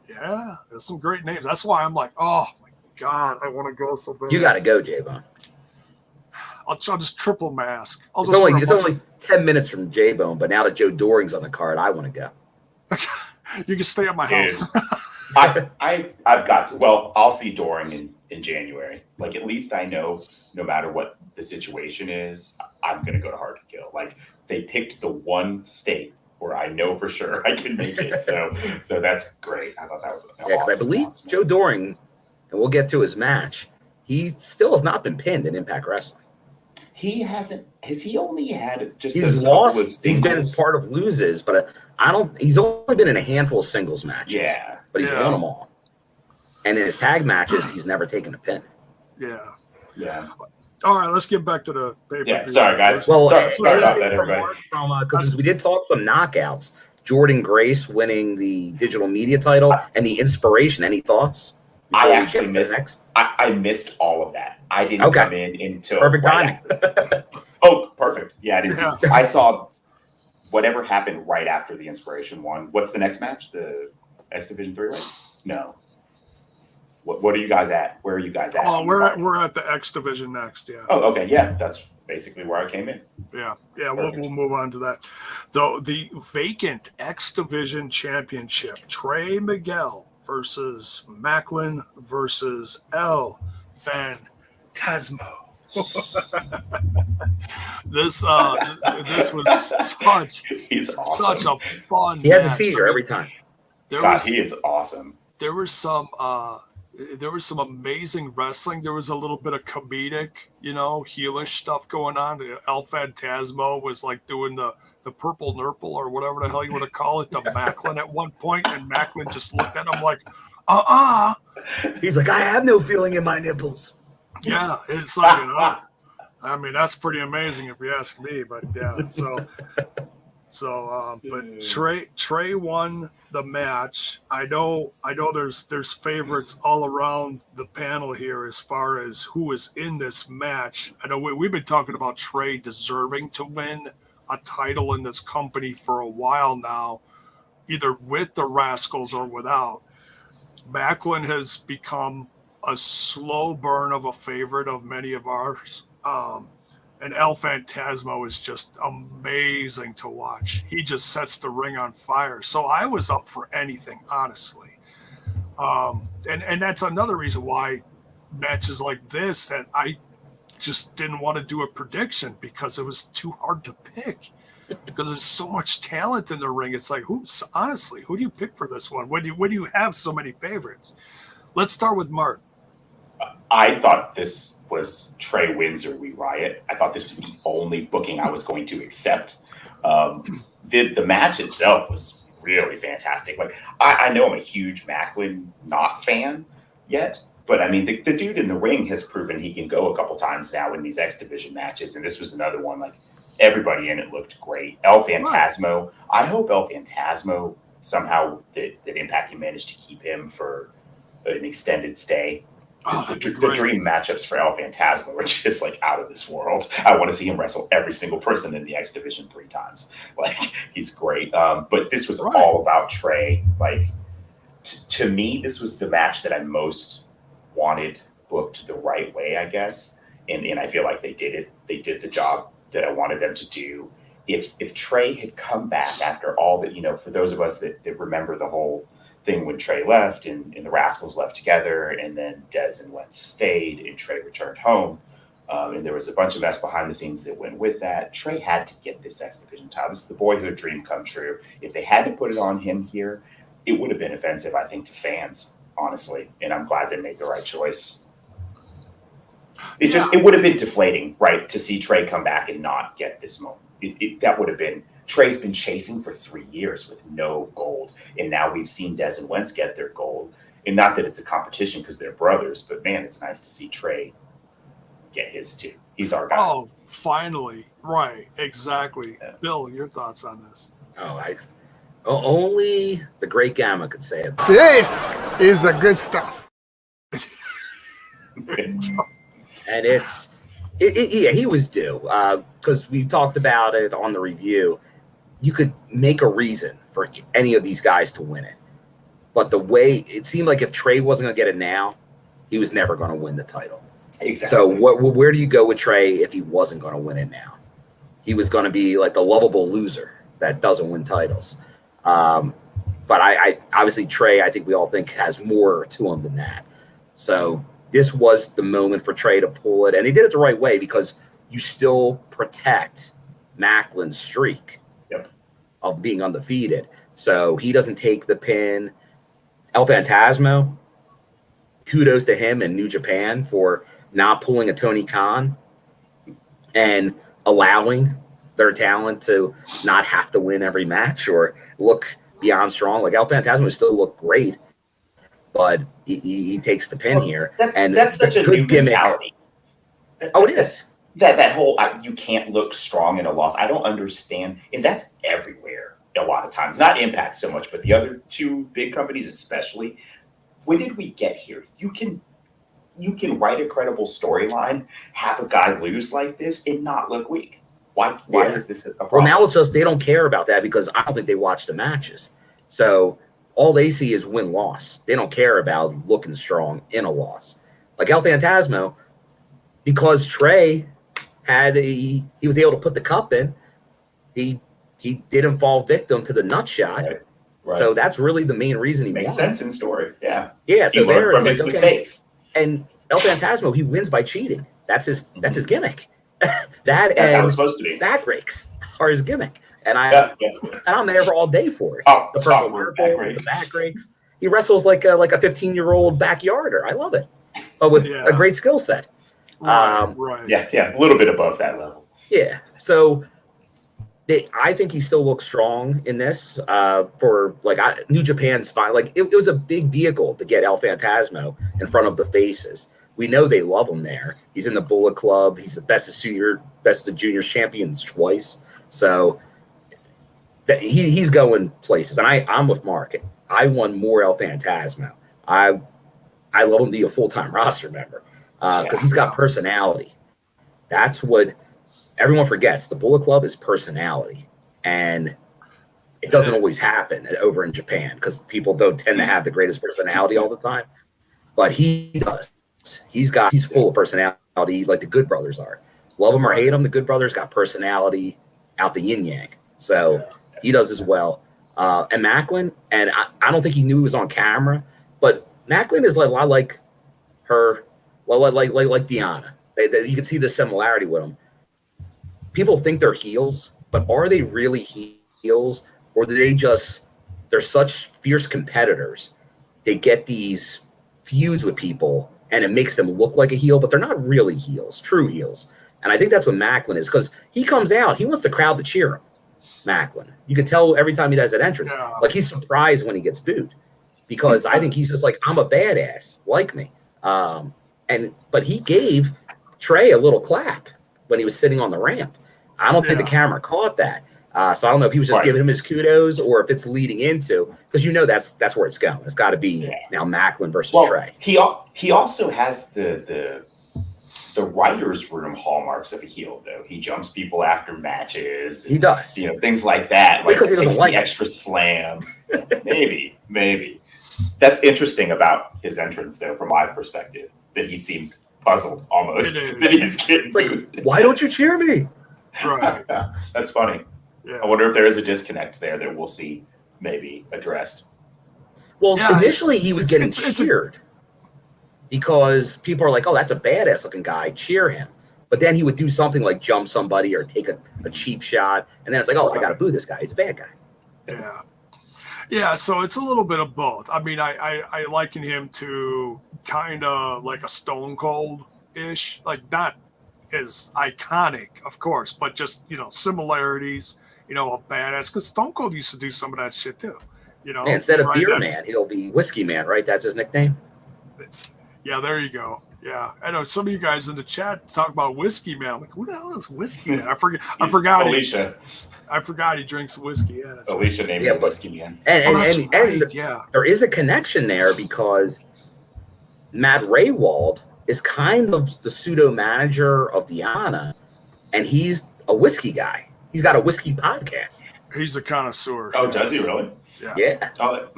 Speaker 1: Yeah, there's some great names. That's why I'm like, oh my god, I want to go so bad.
Speaker 2: You got to go, J-Bone.
Speaker 1: I'll just triple mask.
Speaker 2: It's only 10 minutes from J-Bone, but now that Joe Doring's on the card, I want to go.
Speaker 1: You can stay at my house.
Speaker 3: I've got to. Well, I'll see Doering in January. Like at least I know no matter what the situation is, I'm going to go to Hard to Kill. Like they picked the one state where I know for sure I can make it. So that's great. I thought that was
Speaker 2: because I believe Joe Doering, and we'll get to his match, he still has not been pinned in Impact Wrestling.
Speaker 3: He hasn't. Has he only had just?
Speaker 2: He's lost. He's been part of loses, but he's only been in a handful of singles matches.
Speaker 3: Yeah,
Speaker 2: but he's won them all. And in his tag matches, he's never taken a pin.
Speaker 3: Yeah.
Speaker 1: All right, let's get back to the paper.
Speaker 3: Yeah, sorry guys.
Speaker 2: Well,
Speaker 3: sorry about that, everybody.
Speaker 2: Because we did talk some knockouts. Jordynne Grace winning the digital media title and the Inspiration. Any thoughts?
Speaker 3: I actually missed. I missed all of that. I didn't come in until
Speaker 2: perfect timing.
Speaker 3: Oh, perfect. Yeah, I didn't see. I saw whatever happened right after the Inspiration one. What's the next match? The X Division 3, right? No. What are you guys at? Where are you guys at?
Speaker 1: Oh, we're at the X Division next. Yeah.
Speaker 3: Oh, okay. Yeah, that's basically where I came in.
Speaker 1: Yeah. We'll move on to that. So the vacant X Division Championship: Trey Miguel versus Maclin versus Phantasmo. This was such a fun.
Speaker 2: He has a seizure every time.
Speaker 3: He is awesome.
Speaker 1: There was some amazing wrestling. There was a little bit of comedic, heelish stuff going on. El Phantasmo was like doing the purple nurple or whatever the hell you want to call it to Maclin at one point, and Maclin just looked at him like,
Speaker 2: He's like, I have no feeling in my nipples.
Speaker 1: Yeah, it's like, I mean, that's pretty amazing if you ask me. But yeah, but Trey won the match. I know. There's favorites all around the panel here as far as who is in this match. I know we've been talking about Trey deserving to win a title in this company for a while now, either with the Rascals or without. Maclin has become a slow burn of a favorite of many of ours. And El Phantasmo is just amazing to watch. He just sets the ring on fire. So I was up for anything, honestly. And that's another reason why matches like this that I just didn't want to do a prediction, because it was too hard to pick. Because there's so much talent in the ring. It's like, who do you pick for this one? When do you have so many favorites? Let's start with Mark.
Speaker 3: I thought this was Trey wins or we riot. I thought this was the only booking I was going to accept. The match itself was really fantastic. Like I know I'm a huge Maclin not fan yet, but I mean the dude in the ring has proven he can go a couple times now in these X Division matches, and this was another one. Like everybody in it looked great. El Phantasmo. Right. I hope El Phantasmo somehow that Impact can manage to keep him for an extended stay. The dream matchups for El Phantasmo are just like out of this world. I want to see him wrestle every single person in the X Division 3 times. Like he's great. But this was all about Trey. Like to me, this was the match that I most wanted booked the right way, I guess. And I feel like they did it. They did the job that I wanted them to do. If Trey had come back after all that, for those of us that remember the whole thing when Trey left and the Rascals left together, and then Dez and Wentz stayed and Trey returned home, and there was a bunch of mess behind the scenes that went with that. Trey had to get this X Division title. This is the boyhood dream come true. If they had to put it on him here, it would have been offensive, I think, to fans, honestly. And I'm glad they made the right choice. It would have been deflating, right, to see Trey come back and not get this moment. That would have been. Trey's been chasing for 3 years with no gold, and now we've seen Dez and Wentz get their gold. And not that it's a competition because they're brothers, but man, it's nice to see Trey get his too. He's our guy.
Speaker 1: Oh, finally. Right, exactly. Yeah. Bill, your thoughts on this?
Speaker 2: Only the Great Gamma could say it.
Speaker 4: This is the good stuff.
Speaker 2: And he was due, because we talked about it on the review. You could make a reason for any of these guys to win it. But the way it seemed like if Trey wasn't going to get it now, he was never going to win the title.
Speaker 3: Exactly.
Speaker 2: So where do you go with Trey if he wasn't going to win it now? He was going to be like the lovable loser that doesn't win titles. But I obviously Trey, I think we all think has more to him than that. So this was the moment for Trey to pull it. And he did it the right way because you still protect Maclin's streak of being undefeated. So he doesn't take the pin. El Phantasmo, kudos to him in New Japan for not pulling a Tony Khan and allowing their talent to not have to win every match or look beyond strong. Like El Phantasmo still looked great, but he takes the pin here.
Speaker 3: That's such a new mentality.
Speaker 2: It is.
Speaker 3: That whole you can't look strong in a loss. I don't understand, and that's everywhere a lot of times. Not Impact so much, but the other two big companies especially. When did we get here? You can write a credible storyline, have a guy lose like this, and not look weak. Why is this a problem?
Speaker 2: Well, now it's just they don't care about that because I don't think they watch the matches. So all they see is win-loss. They don't care about looking strong in a loss. Like El Phantasmo, because Trey he was able to put the cup in, he didn't fall victim to the nut shot. Right. So that's really the main reason he
Speaker 3: makes sense in story. Yeah.
Speaker 2: Yeah.
Speaker 3: So he learned from his mistakes.
Speaker 2: And El Phantasmo, he wins by cheating. That's his gimmick.
Speaker 3: That's how it's supposed to be.
Speaker 2: Back breaks are his gimmick. And I'm there for all day for it. The purple purple, the back breaks. He wrestles like a 15-year-old backyarder. I love it. But with a great skill set.
Speaker 3: Right. Yeah, a little bit above that level.
Speaker 2: Yeah. So I think he still looks strong in this. For New Japan's fine. Like it was a big vehicle to get El Phantasmo in front of the faces. We know they love him there. He's in the Bullet Club. He's the best of junior champions twice. So he's going places. And I'm with Mark. I want more El Phantasmo. I love him to be a full-time roster member because he's got personality. That's what everyone forgets. The Bullet Club is personality. And it doesn't always happen over in Japan because people don't tend to have the greatest personality all the time. But he does. He's full of personality like the Good Brothers are. Love him or hate him, the Good Brothers got personality out the yin yang. So he does as well. And Maclin, and I don't think he knew he was on camera, but Maclin is a lot like her, like Deanna. You can see the similarity with them. People think they're heels, but are they really heels? Or do they're such fierce competitors, they get these feuds with people and it makes them look like a heel, but they're not really heels, true heels. And I think that's what Maclin is, because he comes out, he wants the crowd to cheer him. But you can tell every time he does that entrance, like he's surprised when he gets booed, because I think he's just like, I'm a badass, like me. But he gave Trey a little clap when he was sitting on the ramp. I don't think the camera caught that. So I don't know if he was just giving him his kudos or if it's leading into, because that's where it's going. It's got to be now Maclin versus Trey.
Speaker 3: He also has the writer's room hallmarks of a heel, though. He jumps people after matches.
Speaker 2: He does.
Speaker 3: Things like that. Like,
Speaker 2: because he
Speaker 3: takes
Speaker 2: doesn't
Speaker 3: the extra slam. Maybe. That's interesting about his entrance, though, from my perspective, that he seems puzzled almost that he's getting booed.
Speaker 2: Why don't you cheer me?
Speaker 1: Right.
Speaker 3: That's funny. Yeah. I wonder if there is a disconnect there that we'll see maybe addressed.
Speaker 2: Well, initially he was getting cheered because people are like, oh, that's a badass looking guy, cheer him. But then he would do something like jump somebody or take a cheap shot. And then it's like, oh, I got to boo this guy. He's a bad guy.
Speaker 1: Yeah. Yeah, so it's a little bit of both. I mean, I liken him to kind of like a Stone Cold-ish, like not as iconic, of course, but just, similarities, a badass. Because Stone Cold used to do some of that shit too,
Speaker 2: instead of Beer Man, he'll be Whiskey Man, right? That's his nickname?
Speaker 1: Yeah, there you go. Yeah, I know some of you guys in the chat talk about Whiskey Man. I'm like, who the hell is Whiskey Man? I forgot.
Speaker 3: Alicia.
Speaker 1: I forgot he drinks whiskey. Yeah,
Speaker 3: Alicia named him Whiskey Man.
Speaker 2: And there is a connection there because Matt Raywald is kind of the pseudo manager of Deanna, and he's a whiskey guy. He's got a whiskey podcast.
Speaker 1: He's a connoisseur.
Speaker 3: Oh, does he really?
Speaker 2: Yeah.
Speaker 3: Oh,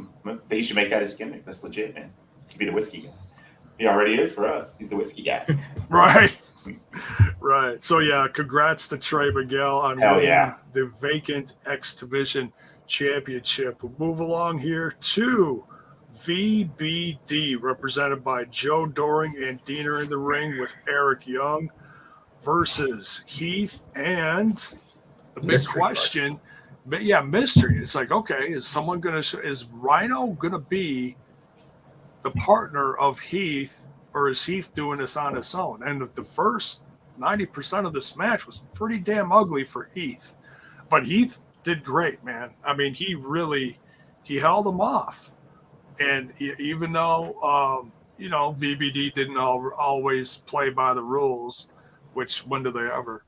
Speaker 3: he should make that his gimmick. That's legit, man. He could be the whiskey guy. He already is for us. He's the whiskey guy.
Speaker 1: Right. Right. So, congrats to Trey Miguel on winning the vacant X Division Championship. We'll move along here to VBD, represented by Joe Doering and Diener in the ring with Eric Young versus Heath and the big mystery question. But mystery. It's like, okay, is Rhino gonna be the partner of Heath, or is Heath doing this on his own? And the first 90% of this match was pretty damn ugly for Heath, but Heath did great, man. I mean, he held him off. And even though, VBD didn't always play by the rules, which when do they ever?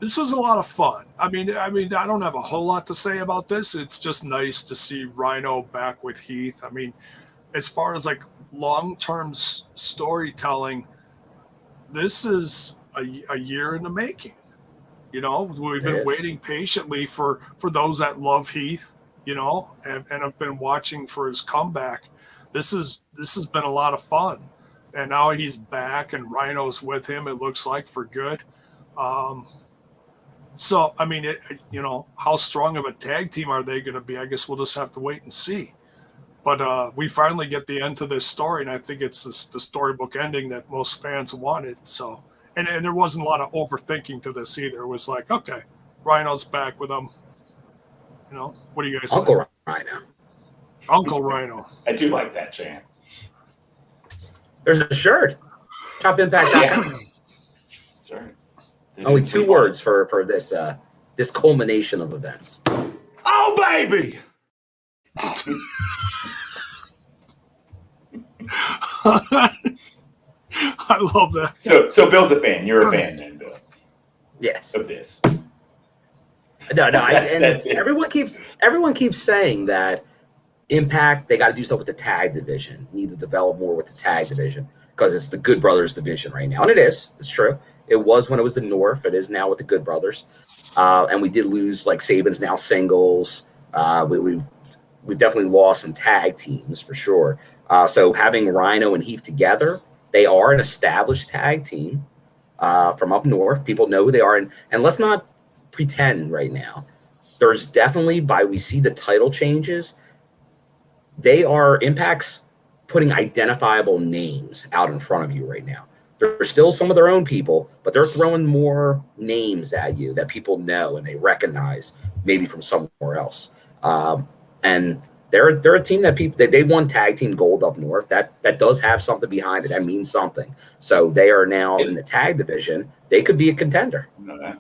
Speaker 1: This was a lot of fun. I mean, I don't have a whole lot to say about this. It's just nice to see Rhino back with Heath. I mean, as far as like long-term storytelling, this is a year in the making. We've been waiting patiently for those that love Heath, and have been watching for his comeback. This has been a lot of fun, and now he's back and Rhino's with him. It looks like for good. So I mean, how strong of a tag team are they going to be? I guess we'll just have to wait and see. But we finally get the end to this story, and I think it's the storybook ending that most fans wanted. So, and there wasn't a lot of overthinking to this either. It was like, okay, Rhino's back with him. What do you guys
Speaker 2: Uncle
Speaker 1: think?
Speaker 2: Rhino.
Speaker 1: Uncle Rhino.
Speaker 3: I do like that chant.
Speaker 2: There's a shirt. TopImpact.
Speaker 3: That's right.
Speaker 2: Only 2 words for this this culmination of events.
Speaker 1: Oh, baby! I love that.
Speaker 3: So Bill's a fan. You're a fan then, Bill.
Speaker 2: Yes.
Speaker 3: Of this.
Speaker 2: No.
Speaker 3: That's it.
Speaker 2: Everyone keeps saying that Impact, they got to do stuff with the tag division. Need to develop more with the tag division because it's the Good Brothers division right now, and it is. It's true. It was when it was the North. It is now with the Good Brothers, and we did lose like Saban's now singles. We've definitely lost some tag teams for sure. So having Rhino and Heath together, they are an established tag team from up north. People know who they are, and let's not pretend right now. There's definitely we see the title changes. They are Impact's putting identifiable names out in front of you right now. They're still some of their own people, but they're throwing more names at you that people know and they recognize maybe from somewhere else. And they're a team that they won tag team gold up north. That does have something behind it. That means something. So they are now in the tag division. They could be a contender. Yeah,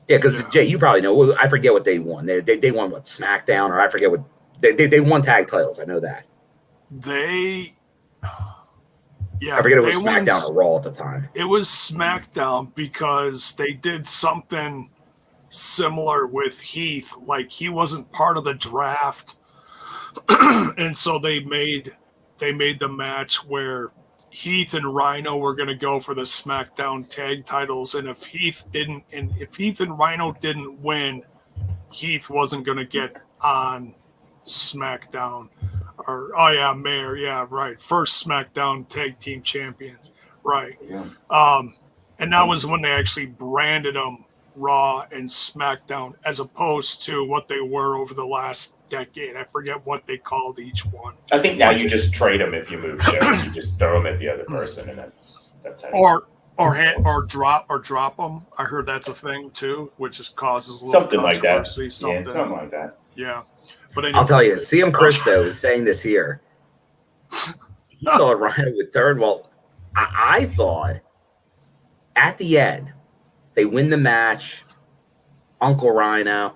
Speaker 2: because Jay, you probably know. I forget what they won. They won what, SmackDown, or I forget what they won tag titles. I know that. I forget it was SmackDown or Raw at the time.
Speaker 1: It was SmackDown because they did something similar with Heath. Like he wasn't part of the draft, and so they made the match where Heath and Rhino were going to go for the SmackDown tag titles, and if Heath and Rhino didn't win, Heath wasn't going to get on SmackDown. Mayor, yeah, right. First SmackDown tag team champions, right? Yeah. And that was when they actually branded them Raw and SmackDown, as opposed to what they were over the last decade. I forget what they called each one.
Speaker 3: I think now you just trade them if you move shows. You just throw them at the other person, and that's how.
Speaker 1: Or drop them. I heard that's a thing too, which causes a little
Speaker 3: something like that.
Speaker 1: Something like that. Yeah. But anyways,
Speaker 2: I'll tell you, CM Christo is saying this here. He thought Rhino would turn. Well, I thought at the end, they win the match. Uncle Rhino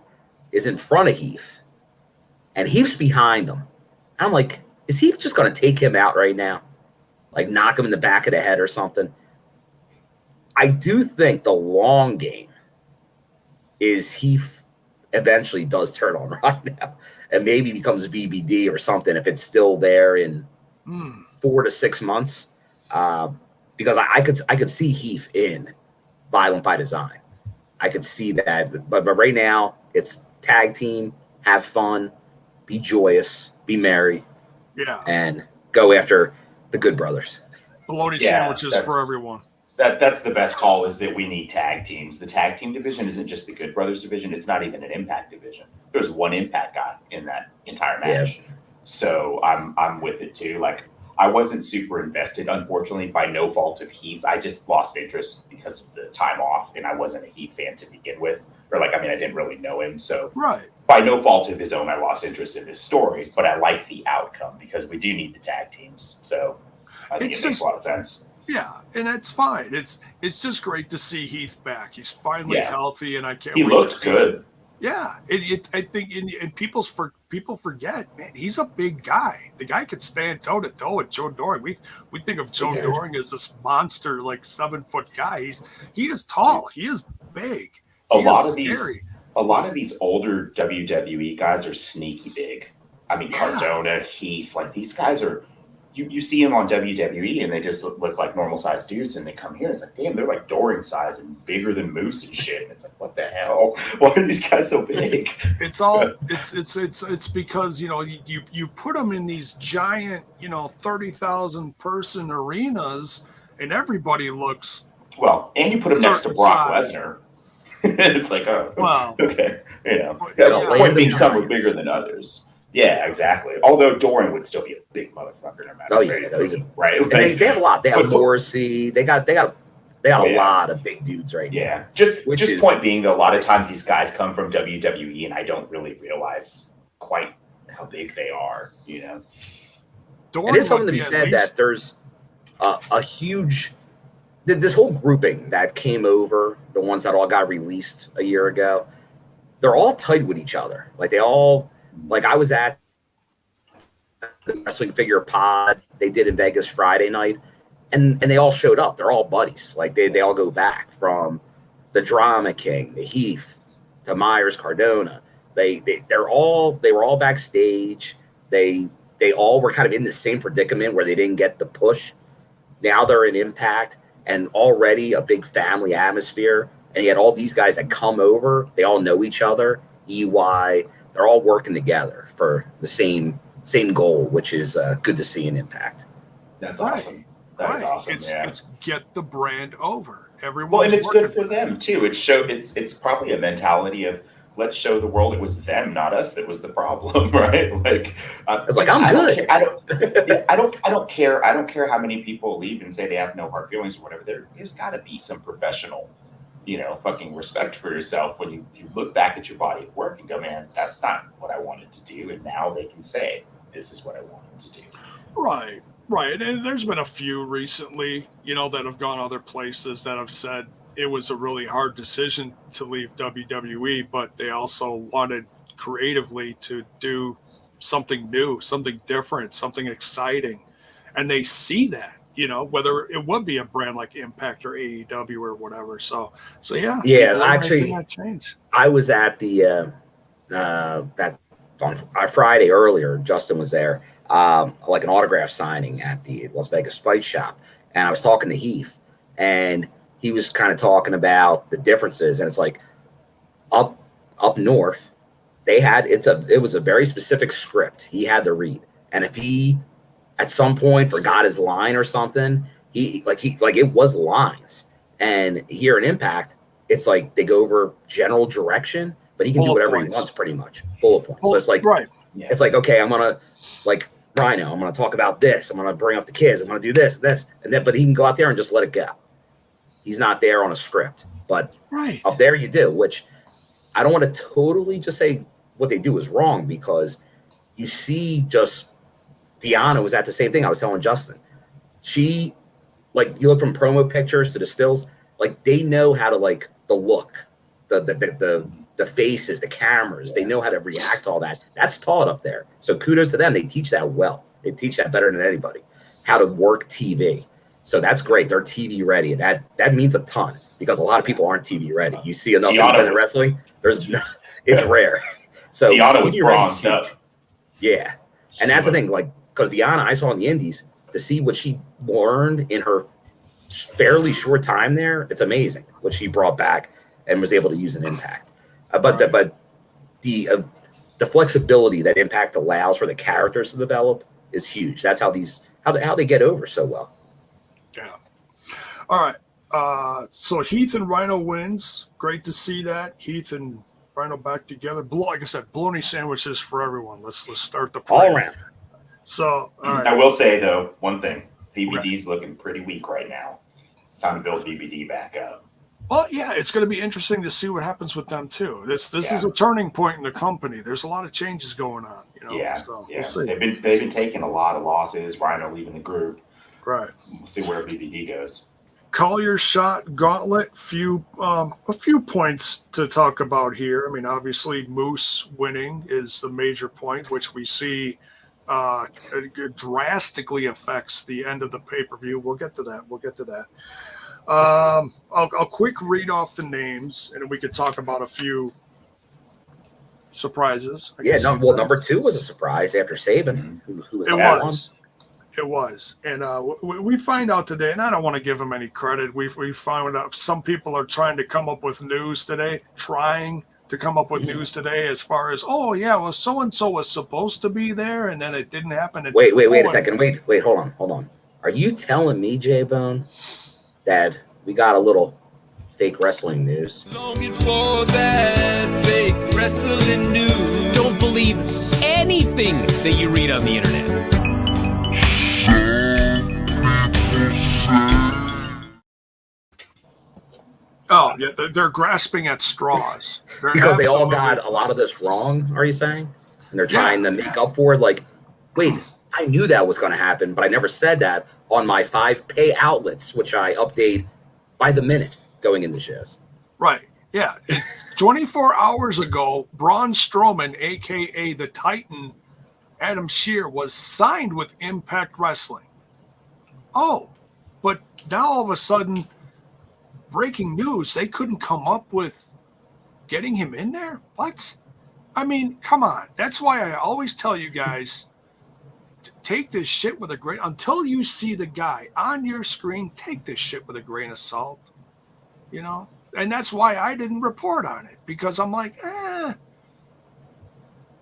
Speaker 2: is in front of Heath, and Heath's behind them. I'm like, is Heath just going to take him out right now? Like knock him in the back of the head or something? I do think the long game is Heath eventually does turn on Rhino and maybe becomes VBD or something if it's still there in 4 to 6 months. Because I could see Heath in Violent by Design. I could see that. But right now, it's tag team, have fun, be joyous, be merry, and go after the Good Brothers.
Speaker 1: Bologna sandwiches for everyone.
Speaker 3: That's the best call, is that we need tag teams. The tag team division isn't just the Good Brothers division. It's not even an Impact division. There's one Impact guy in that entire match. Yeah. So I'm with it too. Like, I wasn't super invested, unfortunately, by no fault of Heath's. I just lost interest because of the time off, and I wasn't a Heath fan to begin with. I didn't really know him. So by no fault of his own, I lost interest in his story, but I like the outcome because we do need the tag teams. So I think it makes a lot of sense.
Speaker 1: Yeah, and that's fine. It's just great to see Heath back. He's finally healthy, and I can't.
Speaker 3: He looks good.
Speaker 1: Yeah, I think, and people forget, man, he's a big guy. The guy could stand toe to toe with Joe Doering. We think of Joe Doering as this monster, like 7-foot guy. He is tall. He is big.
Speaker 3: A lot of these older WWE guys are sneaky big. I mean, Cardona, Heath, like these guys are. You see them on WWE and they just look like normal sized dudes, and they come here and it's like, damn, they're like Doering size and bigger than Moose and shit. And it's like, what the hell? Why are these guys so big?
Speaker 1: It's because you put them in these giant 30,000 person arenas and everybody looks
Speaker 3: and you put them next to Brock Lesnar. It's like, oh, well, okay, point being some are bigger than others. Yeah, exactly. Although Doering would still be a big motherfucker no matter.
Speaker 2: Oh yeah, right. They have a lot. They have Morrissey. They got a lot of big dudes right now.
Speaker 3: Yeah. Just point being though, a lot of times these guys come from WWE, and I don't really realize quite how big they are.
Speaker 2: It is something to be said that there's a huge this whole grouping that came over, the ones that all got released a year ago. They're all tight with each other. Like they all. Like I was at the wrestling figure pod they did in Vegas Friday night, and they all showed up. They're all buddies. Like they all go back from the Drama King, the Heath, to Myers Cardona. They were all backstage. They all were kind of in the same predicament where they didn't get the push. Now they're in Impact and already a big family atmosphere. And yet all these guys that come over, they all know each other. EY, they're all working together for the same goal, which is good to see in Impact.
Speaker 3: That's awesome. That's awesome.
Speaker 1: It's get the brand over. Everyone.
Speaker 3: Well, and it's good for them too. It's probably a mentality of let's show the world it was them, not us, that was the problem, right? Like
Speaker 2: it's like I'm good.
Speaker 3: I don't care. I don't care how many people leave and say they have no hard feelings or whatever. There's got to be some professional, fucking respect for yourself when you look back at your body at work and go, man, that's not what I wanted to do, and now they can say this is what I wanted to do.
Speaker 1: Right. And there's been a few recently, that have gone other places that have said it was a really hard decision to leave WWE, but they also wanted creatively to do something new, something different, something exciting. And they see that, whether it would be a brand like Impact or AEW or whatever. So yeah.
Speaker 2: Yeah, actually, I was at the that on Friday earlier. Justin was there. Like an autograph signing at the Las Vegas Fight Shop. And I was talking to Heath, and he was kind of talking about the differences. And it's like up north, it was a very specific script he had to read. And if he at some point forgot his line or something, he it was lines. And here in Impact, it's like they go over general direction, but he can do whatever he wants pretty much. Bullet points. So it's like,
Speaker 1: right.
Speaker 2: Yeah. It's like, okay, I'm gonna like Rhino, I'm gonna talk about this, I'm gonna bring up the kids, I'm gonna do this, and then, but he can go out there and just let it go. He's not there on a script, but up there you do, which I don't want to totally just say what they do is wrong, because you see, just Deanna was at the same thing. I was telling Justin, she, like, you look from promo pictures to the stills, like they know how to, like, the look, the faces, the cameras, they know how to react to all that. That's taught up there. So kudos to them. They teach that well. They teach that better than anybody, how to work TV. So that's great. They're TV ready. That means a ton, because a lot of people aren't TV ready. You see enough independent wrestling, it's rare. So
Speaker 3: Deanna was bronzed up.
Speaker 2: Yeah. And that's the thing, like, because Deanna, I saw in the indies, to see what she learned in her fairly short time there, it's amazing what she brought back and was able to use in Impact. But the flexibility that Impact allows for the characters to develop is huge. That's how they get over so well.
Speaker 1: Yeah. All right. So Heath and Rhino wins. Great to see that. Heath and Rhino back together. Like I said, bologna sandwiches for everyone. Let's start the party.
Speaker 2: All around.
Speaker 1: So all right.
Speaker 3: I will say though one thing: VBD's looking pretty weak right now. It's time to build VBD back up.
Speaker 1: Well, yeah, it's going to be interesting to see what happens with them too. This is a turning point in the company. There's a lot of changes going on. So we'll see.
Speaker 3: They've been taking a lot of losses. Rhino leaving the group.
Speaker 1: Right.
Speaker 3: We'll see where VBD goes.
Speaker 1: Collier shot Gauntlet. A few points to talk about here. I mean, obviously, Moose winning is the major point, which we see drastically affects the end of the pay-per-view. We'll get to that. I'll quick read off the names, and we could talk about a few surprises.
Speaker 2: Number 2 was a surprise after Saban, who was the one.
Speaker 1: It was, and we find out today, and I don't want to give him any credit. We found out some people are trying to come up with news today, as far as, so and so was supposed to be there, and then it didn't happen.
Speaker 2: Wait a second. Wait, hold on. Are you telling me, J-Bone, that we got a little fake wrestling news?
Speaker 5: Longing for that fake wrestling news. Don't believe anything that you read on the internet.
Speaker 1: Oh, yeah, they're grasping at straws.
Speaker 2: Because they all got a lot of this wrong, are you saying? And they're trying to make up for it? Like, wait, I knew that was going to happen, but I never said that on my 5 pay outlets, which I update by the minute going into shows.
Speaker 1: Right. Yeah. 24 hours ago, Braun Strowman, a.k.a. the Titan, Adam Shear was signed with Impact Wrestling. Oh, but now all of a sudden, breaking news, they couldn't come up with getting him in there? What? I mean, come on. That's why I always tell you guys, take this shit with a grain. Until you see the guy on your screen, take this shit with a grain of salt. You know? And that's why I didn't report on it, because I'm like,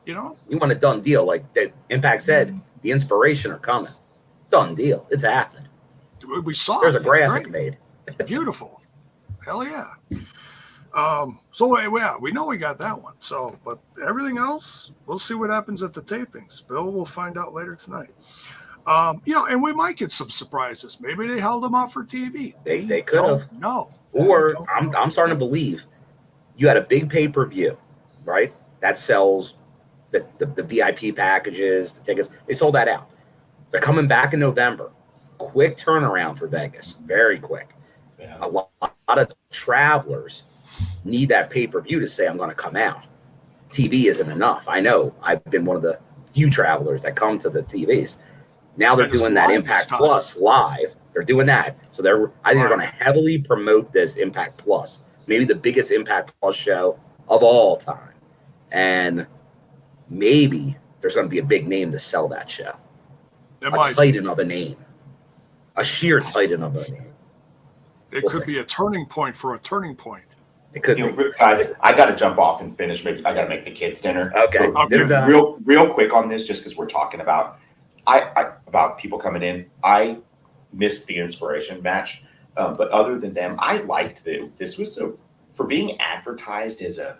Speaker 1: you know?
Speaker 2: You want a done deal. Like the Impact said, the Inspiration are coming. Done deal. It's happening.
Speaker 1: We saw
Speaker 2: There's
Speaker 1: it.
Speaker 2: a graphic made.
Speaker 1: Beautiful. Hell yeah. So yeah, we know we got that one. So, but everything else, we'll see what happens at the tapings. Bill will find out later tonight. You know, and we might get some surprises. Maybe they held them out for TV.
Speaker 2: They could have.
Speaker 1: No.
Speaker 2: Or I'm starting to believe you had a big pay-per-view, right? That sells the VIP packages, the tickets. They sold that out. They're coming back in November. Quick turnaround for Vegas. Very quick. Yeah. A lot of travelers need that pay-per-view to say, I'm going to come out. TV isn't enough. I know. I've been one of the few travelers that come to the TVs. Now they're doing that Impact Plus live. They're doing that. So I think they're going to heavily promote this Impact Plus. Maybe the biggest Impact Plus show of all time. And maybe there's going to be a big name to sell that show. A titan of a name. A sheer titan of a name.
Speaker 1: It could be a turning point for a turning point.
Speaker 2: It could be.
Speaker 3: Guys, I got to jump off and finish. I got to make the kids dinner.
Speaker 2: Okay.
Speaker 3: Real quick on this, just because we're talking about about people coming in. I missed the Inspiration match, but other than them, I liked that this was for being advertised as a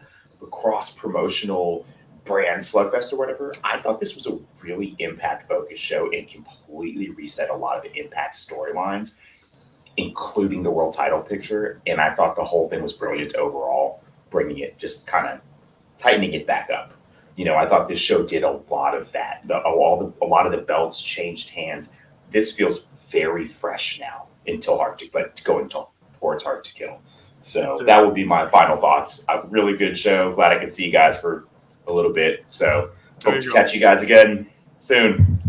Speaker 3: cross promotional brand slugfest or whatever. I thought this was a really Impact focused show and completely reset a lot of the Impact storylines, including the world title picture. And I thought the whole thing was brilliant overall, bringing it, just kind of tightening it back up. You know, I thought this show did a lot of that. A lot of the belts changed hands. This feels very fresh now going towards Hard to Kill. So that would be my final thoughts. A really good show. Glad I could see you guys for a little bit. So hope to catch you guys again soon.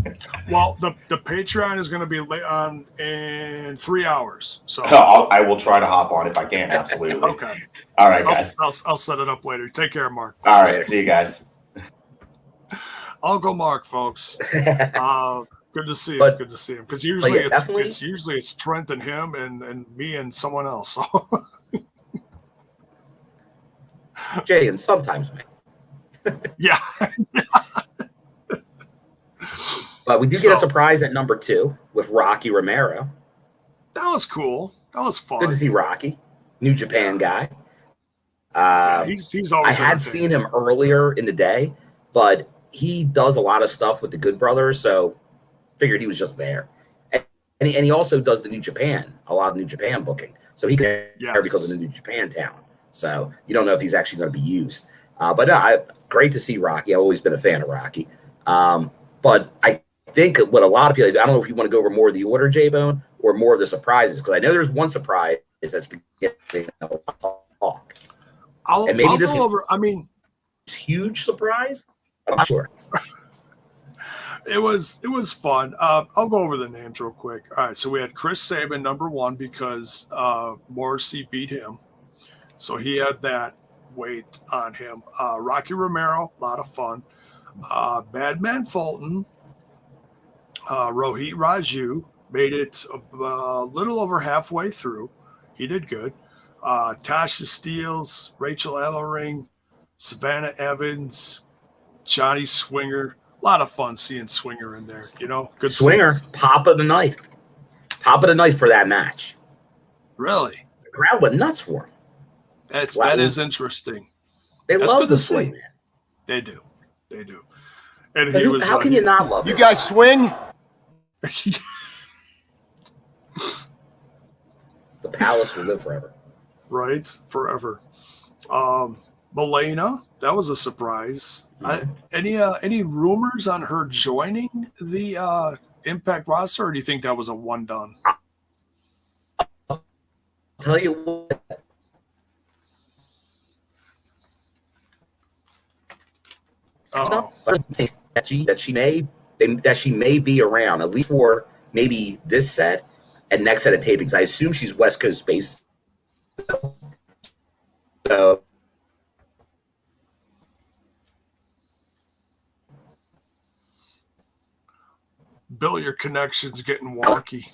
Speaker 1: Well, the Patreon is going to be on in 3 hours. So
Speaker 3: I will try to hop on if I can. Absolutely.
Speaker 1: Okay.
Speaker 3: All right, guys.
Speaker 1: I'll set it up later. Take care, Mark.
Speaker 3: All right. See you guys.
Speaker 1: Uncle Mark, folks. Good to see him. Good to see him. Because usually it's Trent and him and me and someone else. So.
Speaker 2: Jay and sometimes me.
Speaker 1: Yeah.
Speaker 2: But we do get a surprise at number 2 with Rocky Romero.
Speaker 1: That was cool. That was fun.
Speaker 2: Good to see Rocky, New Japan guy.
Speaker 1: He's always.
Speaker 2: I had seen him earlier in the day, but he does a lot of stuff with the Good Brothers, so figured he was just there. And he also does a lot of New Japan booking, so he can because of the New Japan talent. So you don't know if he's actually going to be used. But no, great to see Rocky. I've always been a fan of Rocky. But I think what a lot of people, I don't know if you want to go over more of the order, J-Bone, or more of the surprises, because I know there's one surprise that's beginning to talk.
Speaker 1: I'll go over. I mean,
Speaker 2: huge surprise. I'm not sure.
Speaker 1: It was fun. I'll go over the names real quick. All right, so we had Chris Sabin, number 1, because Morrissey beat him, so he had that weight on him. Rocky Romero, a lot of fun. Badman Fulton, Rohit Raju made it a little over halfway through. He did good. Tasha Steeles, Rachel Ellering, Savannah Evans, Johnny Swinger. A lot of fun seeing Swinger in there. You know, good
Speaker 2: Swinger, pop of the night for that match.
Speaker 1: Really,
Speaker 2: the crowd went nuts for him.
Speaker 1: That is interesting.
Speaker 2: That's love the swing.
Speaker 1: They do. And
Speaker 2: how can you not love
Speaker 4: you guys swing?
Speaker 2: The palace will live forever.
Speaker 1: Right? Forever. Melena, that was a surprise. Any rumors on her joining the Impact roster, or do you think that was a one done?
Speaker 2: I'll tell you what. that she may be around, at least for maybe this set and next set of tapings. I assume she's West Coast based. So
Speaker 1: Bill, your connection's getting wonky.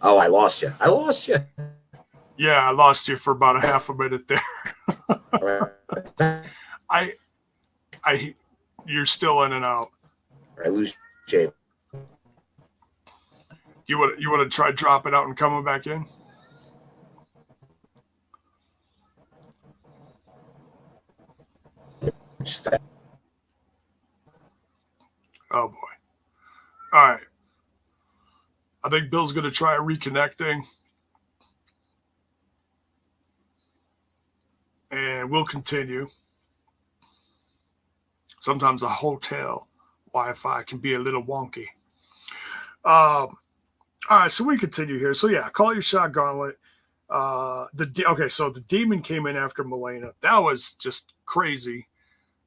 Speaker 2: Oh, I lost you.
Speaker 1: Yeah, I lost you for about a half a minute there. You're still in and out.
Speaker 2: I lose shape.
Speaker 1: You want to try dropping out and coming back in? Oh boy. All right. I think Bill's going to try reconnecting. And we'll continue. Sometimes a hotel Wi-Fi can be a little wonky. All right, so we continue here. So yeah, call your shot, Gauntlet. Okay, so the demon came in after Milena. That was just crazy.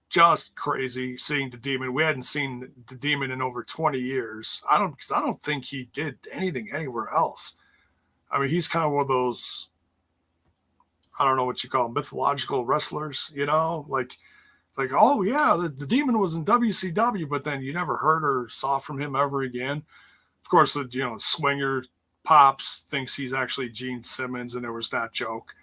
Speaker 1: Just crazy seeing the demon. We hadn't seen the demon in over 20 years. I don't think he did anything anywhere else. I mean, he's kind of one of those, I don't know what you call them, mythological wrestlers, you know, like, oh yeah, the demon was in WCW, but then you never heard or saw from him ever again. Of course, the Swinger Pops thinks he's actually Gene Simmons, and there was that joke.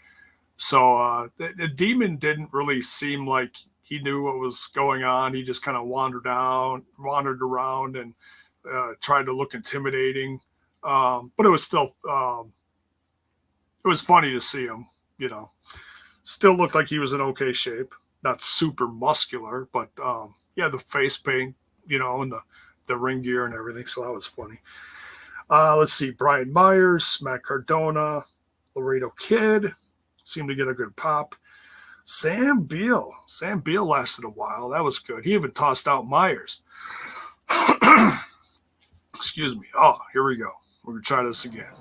Speaker 1: So the demon didn't really seem like he knew what was going on. He just kind of wandered around and tried to look intimidating. But it was still, it was funny to see him, still looked like he was in okay shape. Not super muscular, but the face paint, and the ring gear and everything. So that was funny. Let's see. Brian Myers, Matt Cardona, Laredo Kid seemed to get a good pop. Sam Beal lasted a while. That was good. He even tossed out Myers. Excuse me. Oh, here we go. We're going to try this again.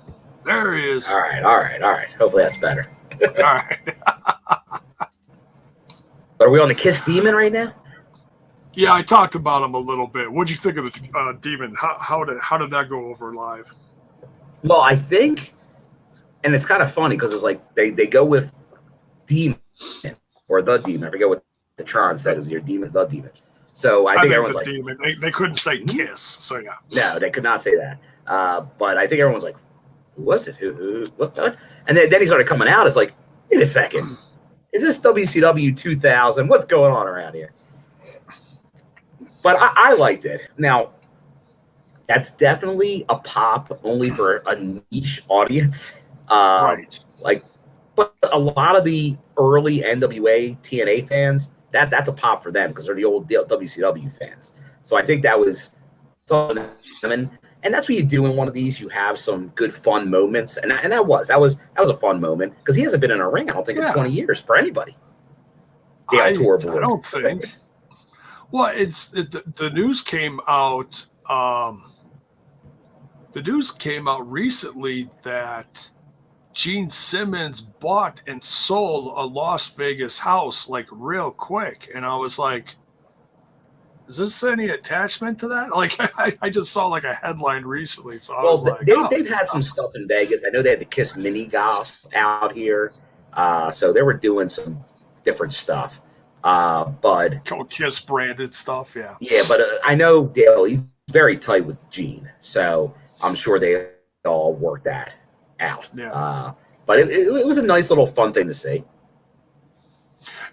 Speaker 1: There he is.
Speaker 2: All right. Hopefully that's better.
Speaker 1: All right.
Speaker 2: Are we on the Kiss Demon right now?
Speaker 1: Yeah, I talked about him a little bit. What'd you think of the Demon? How did that go over live?
Speaker 2: Well, I think, and it's kind of funny because it's like they go with Demon or the Demon. I forget what the Tron said. It was your Demon, the Demon. So I think everyone's like,
Speaker 1: Demon. They couldn't say Kiss, so yeah.
Speaker 2: No, they could not say that. But I think everyone's like, who was it? Who what? And then he started coming out. It's like, wait a second. Is this WCW 2000? What's going on around here? But I liked it. Now, that's definitely a pop only for a niche audience.
Speaker 1: Right.
Speaker 2: But a lot of the early NWA TNA fans, that's a pop for them because they're the old WCW fans. So I think that was something. And that's what you do in one of these. You have some good fun moments, and that was a fun moment because he hasn't been in a ring, I don't think, in 20 years for anybody.
Speaker 1: I don't think. Well, the news came out. The news came out recently that Gene Simmons bought and sold a Las Vegas house like real quick, and I was like, is this any attachment to that? Like, I just saw like a headline recently, so I was like,
Speaker 2: they've had some stuff in Vegas. I know they had the Kiss mini golf out here, so they were doing some different stuff. But
Speaker 1: Kiss branded stuff, yeah.
Speaker 2: Yeah, but I know Dale, he's very tight with Gene, so I'm sure they all worked that out.
Speaker 1: Yeah.
Speaker 2: But it was a nice little fun thing to see.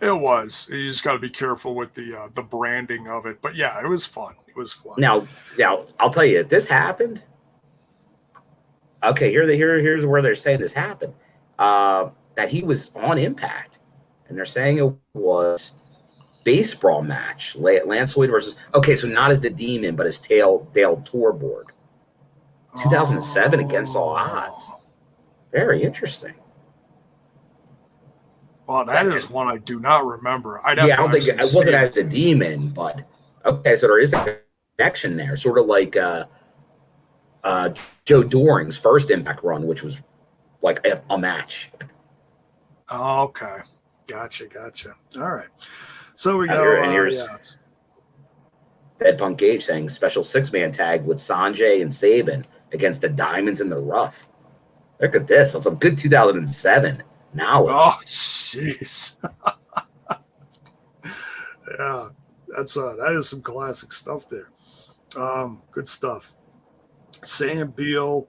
Speaker 1: It was. You just got to be careful with the branding of it. But yeah, it was fun. Now,
Speaker 2: I'll tell you, if this happened. Okay, here's where they're saying this happened. That he was on Impact, and they're saying it was base brawl match. Lance Lloyd versus. Okay, so not as the Demon, but as Dale Torborg. 2007 against all odds. Very interesting.
Speaker 1: Well, that is one I do not remember. I don't think it
Speaker 2: wasn't as a Demon, but okay, so there is a connection there, sort of like Joe Doering's first Impact run, which was like a match.
Speaker 1: Oh, okay, gotcha. All right, so we go.
Speaker 2: Ed Punk Gage saying special 6-man tag with Sanjay and Saban against the Diamonds in the Rough. Look at this. That's some good 2007 knowledge.
Speaker 1: Oh, jeez. Yeah, that is some classic stuff there. Good stuff. Sam Beal,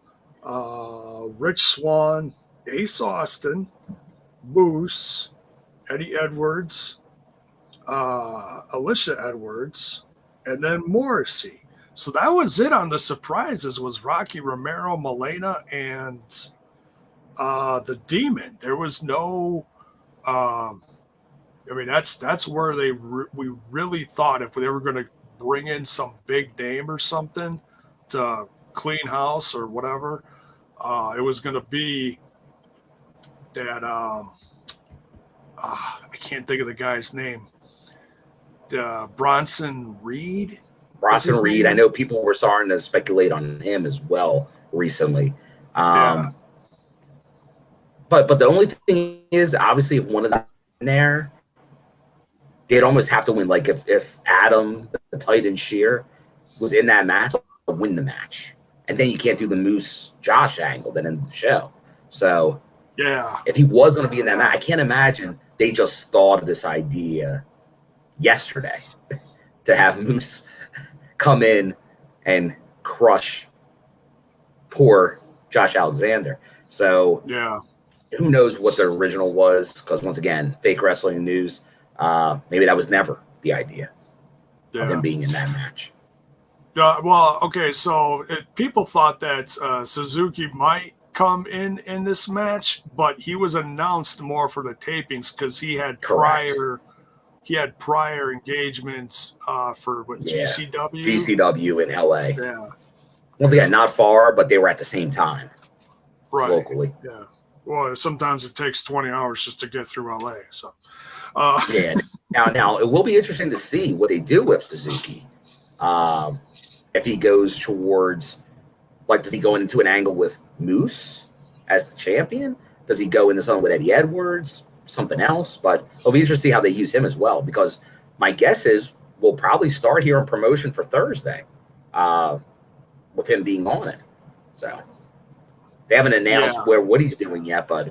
Speaker 1: Rich Swann, Ace Austin, Moose, Eddie Edwards, Alicia Edwards, and then Morrissey. So that was it on the surprises, was Rocky Romero, Milena, and the Demon. There was no I mean, that's where we really thought if they were going to bring in some big name or something to clean house or whatever, it was going to be that I can't think of the guy's name. Bronson Reed.
Speaker 2: Bronson Reed. I know people were starting to speculate on him as well recently.
Speaker 1: Yeah.
Speaker 2: But the only thing is, obviously, if one of them in there, they'd almost have to win. Like if Adam, the Titan Shear, was in that match, win the match. And then you can't do the Moose Josh angle then in the show. So
Speaker 1: yeah,
Speaker 2: if he was going to be in that match, I can't imagine they just thought of this idea yesterday to have Moose come in and crush poor Josh Alexander. So
Speaker 1: yeah,
Speaker 2: who knows what the original was? Because once again, fake wrestling news. Maybe that was never the idea of him being in that match.
Speaker 1: Well, okay, so people thought that Suzuki might come in this match, but he was announced more for the tapings because he had prior engagements for GCW.
Speaker 2: GCW in LA.
Speaker 1: Yeah.
Speaker 2: Once again, not far, but they were at the same time.
Speaker 1: Right.
Speaker 2: Locally.
Speaker 1: Yeah. Well, sometimes it takes 20 hours just to get through LA. So
Speaker 2: yeah. Now it will be interesting to see what they do with Suzuki. If he goes towards, like, does he go into an angle with Moose as the champion? Does he go into something with Eddie Edwards? Something else? But it'll be interesting to see how they use him as well, because my guess is we'll probably start here in promotion for Thursday with him being on it. So they haven't announced what he's doing yet, but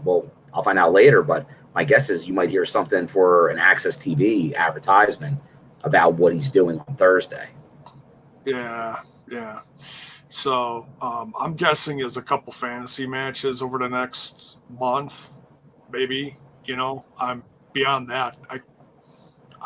Speaker 2: I'll find out later. But my guess is you might hear something for an Access TV advertisement about what he's doing on Thursday.
Speaker 1: Yeah. So I'm guessing there's a couple fantasy matches over the next month, maybe. I'm beyond that. I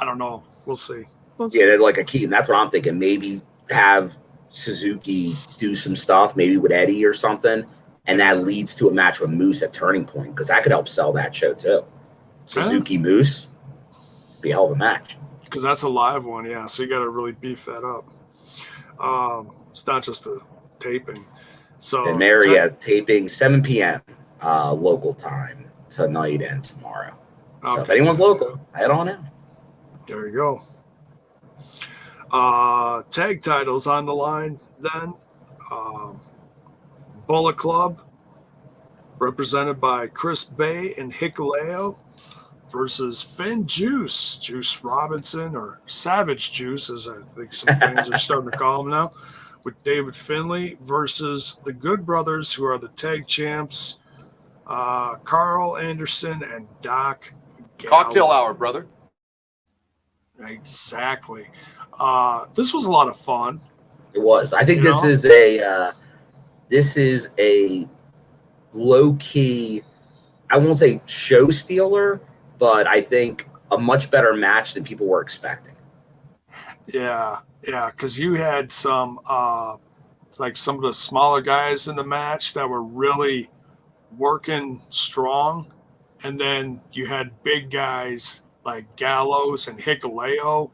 Speaker 1: don't know. We'll see.
Speaker 2: Yeah, like a key, and that's what I'm thinking. Maybe have Suzuki do some stuff, maybe with Eddie or something, and that leads to a match with Moose at Turning Point, because that could help sell that show too. Suzuki Moose, be a hell of a match.
Speaker 1: Because that's a live one, yeah. So you got to really beef that up. It's not just a taping. So
Speaker 2: and Mary taping 7 p.m. Local time tonight and tomorrow. Okay. So if anyone's local, head on out.
Speaker 1: There you go. Tag titles on the line then. Bullet Club, represented by Chris Bay and Hikuleo, versus Finn Juice Robinson, or Savage Juice, as I think some fans are starting to call him now, with David Finlay versus the Good Brothers, who are the tag champs, Carl Anderson and Doc Gallows.
Speaker 6: Cocktail hour, brother.
Speaker 1: Exactly. This was a lot of fun.
Speaker 2: It was. I think this is a low-key, I won't say show stealer, but I think a much better match than people were expecting.
Speaker 1: Yeah, because you had some like some of the smaller guys in the match that were really working strong, and then you had big guys like Gallows and Hikuleo,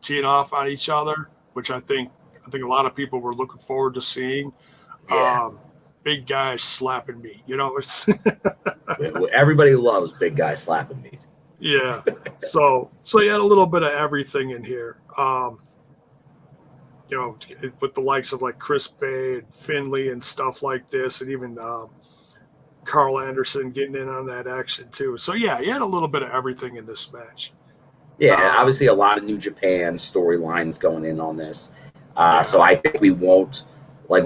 Speaker 1: teeing off on each other, which I think a lot of people were looking forward to seeing.
Speaker 2: Yeah.
Speaker 1: Big guys slapping me, it's
Speaker 2: everybody loves big guys slapping me.
Speaker 1: Yeah. So you had a little bit of everything in here. With the likes of like Chris Bay and Finlay and stuff like this, and even Carl Anderson getting in on that action too. So yeah, you had a little bit of everything in this match.
Speaker 2: Yeah, obviously a lot of New Japan storylines going in on this. So I think we won't, like,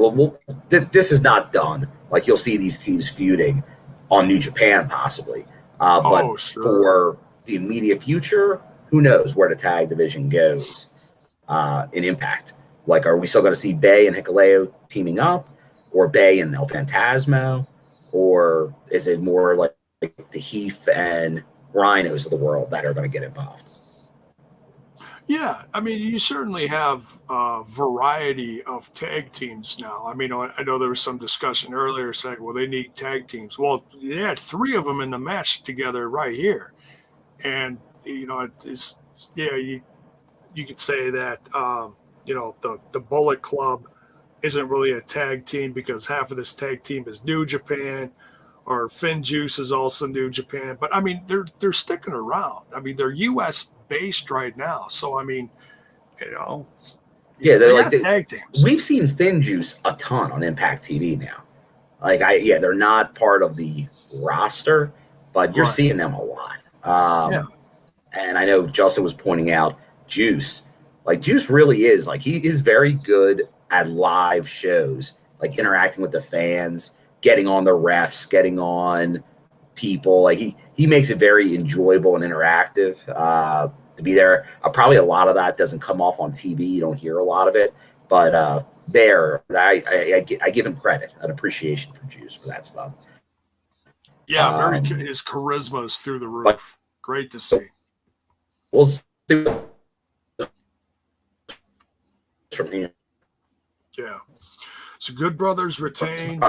Speaker 2: this is not done. Like, you'll see these teams feuding on New Japan possibly. But for the immediate future, who knows where the tag division goes in Impact. Like, are we still going to see Bahh and Hikuleo teaming up, or Bahh and El Phantasmo, or is it more like the Heath and Rhinos of the world that are going to get involved?
Speaker 1: Yeah, I mean, you certainly have a variety of tag teams now. I mean, I know there was some discussion earlier saying, well, they need tag teams. Well, they had 3 of them in the match together right here. And, you know, you could say that, you know, the Bullet Club isn't really a tag team because half of this tag team is New Japan, or Finn Juice is also New Japan. But, I mean, they're sticking around. I mean, they're U.S. based right now. So, I mean, you know,
Speaker 2: they're like
Speaker 1: tag teams.
Speaker 2: We've seen Finn Juice a ton on Impact TV now. Like, they're not part of the roster, but you're seeing them a lot. And I know Justin was pointing out Juice. Like, Juice really is, like, he is very good at live shows, like interacting with the fans, getting on the refs, getting on people. Like, he makes it very enjoyable and interactive to be there. Probably a lot of that doesn't come off on TV. You don't hear a lot of it, but I give him credit and appreciation for Juice for that stuff.
Speaker 1: Yeah, his charisma is through the roof. Great to see.
Speaker 2: We'll see from here.
Speaker 1: Yeah. So Good Brothers retain.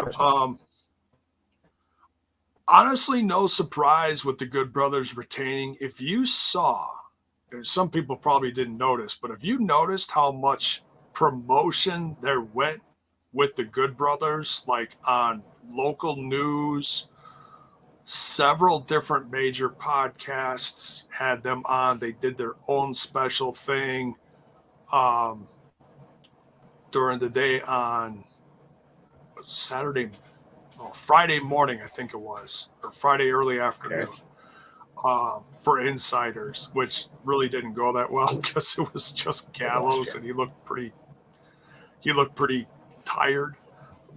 Speaker 1: Honestly, no surprise with the Good Brothers retaining. If you saw, some people probably didn't notice, but if you noticed how much promotion there went with the Good Brothers, like on local news, several different major podcasts had them on. They did their own special thing during the day on Friday morning, I think it was, or Friday early afternoon, for insiders, which really didn't go that well because it was just Gallows and he looked pretty tired.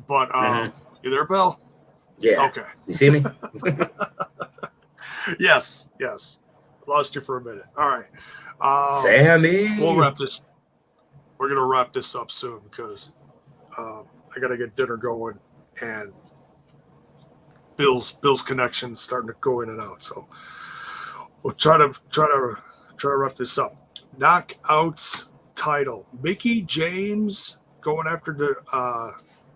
Speaker 1: But you there, Bill?
Speaker 2: Yeah.
Speaker 1: Okay.
Speaker 2: You see me?
Speaker 1: Yes. Lost you for a minute. All right.
Speaker 2: Sammy.
Speaker 1: We'll wrap this. We're gonna wrap this up soon because I gotta get dinner going and Bill's connection's starting to go in and out. So we'll try to wrap this up. Knockouts title. Mickie James going after the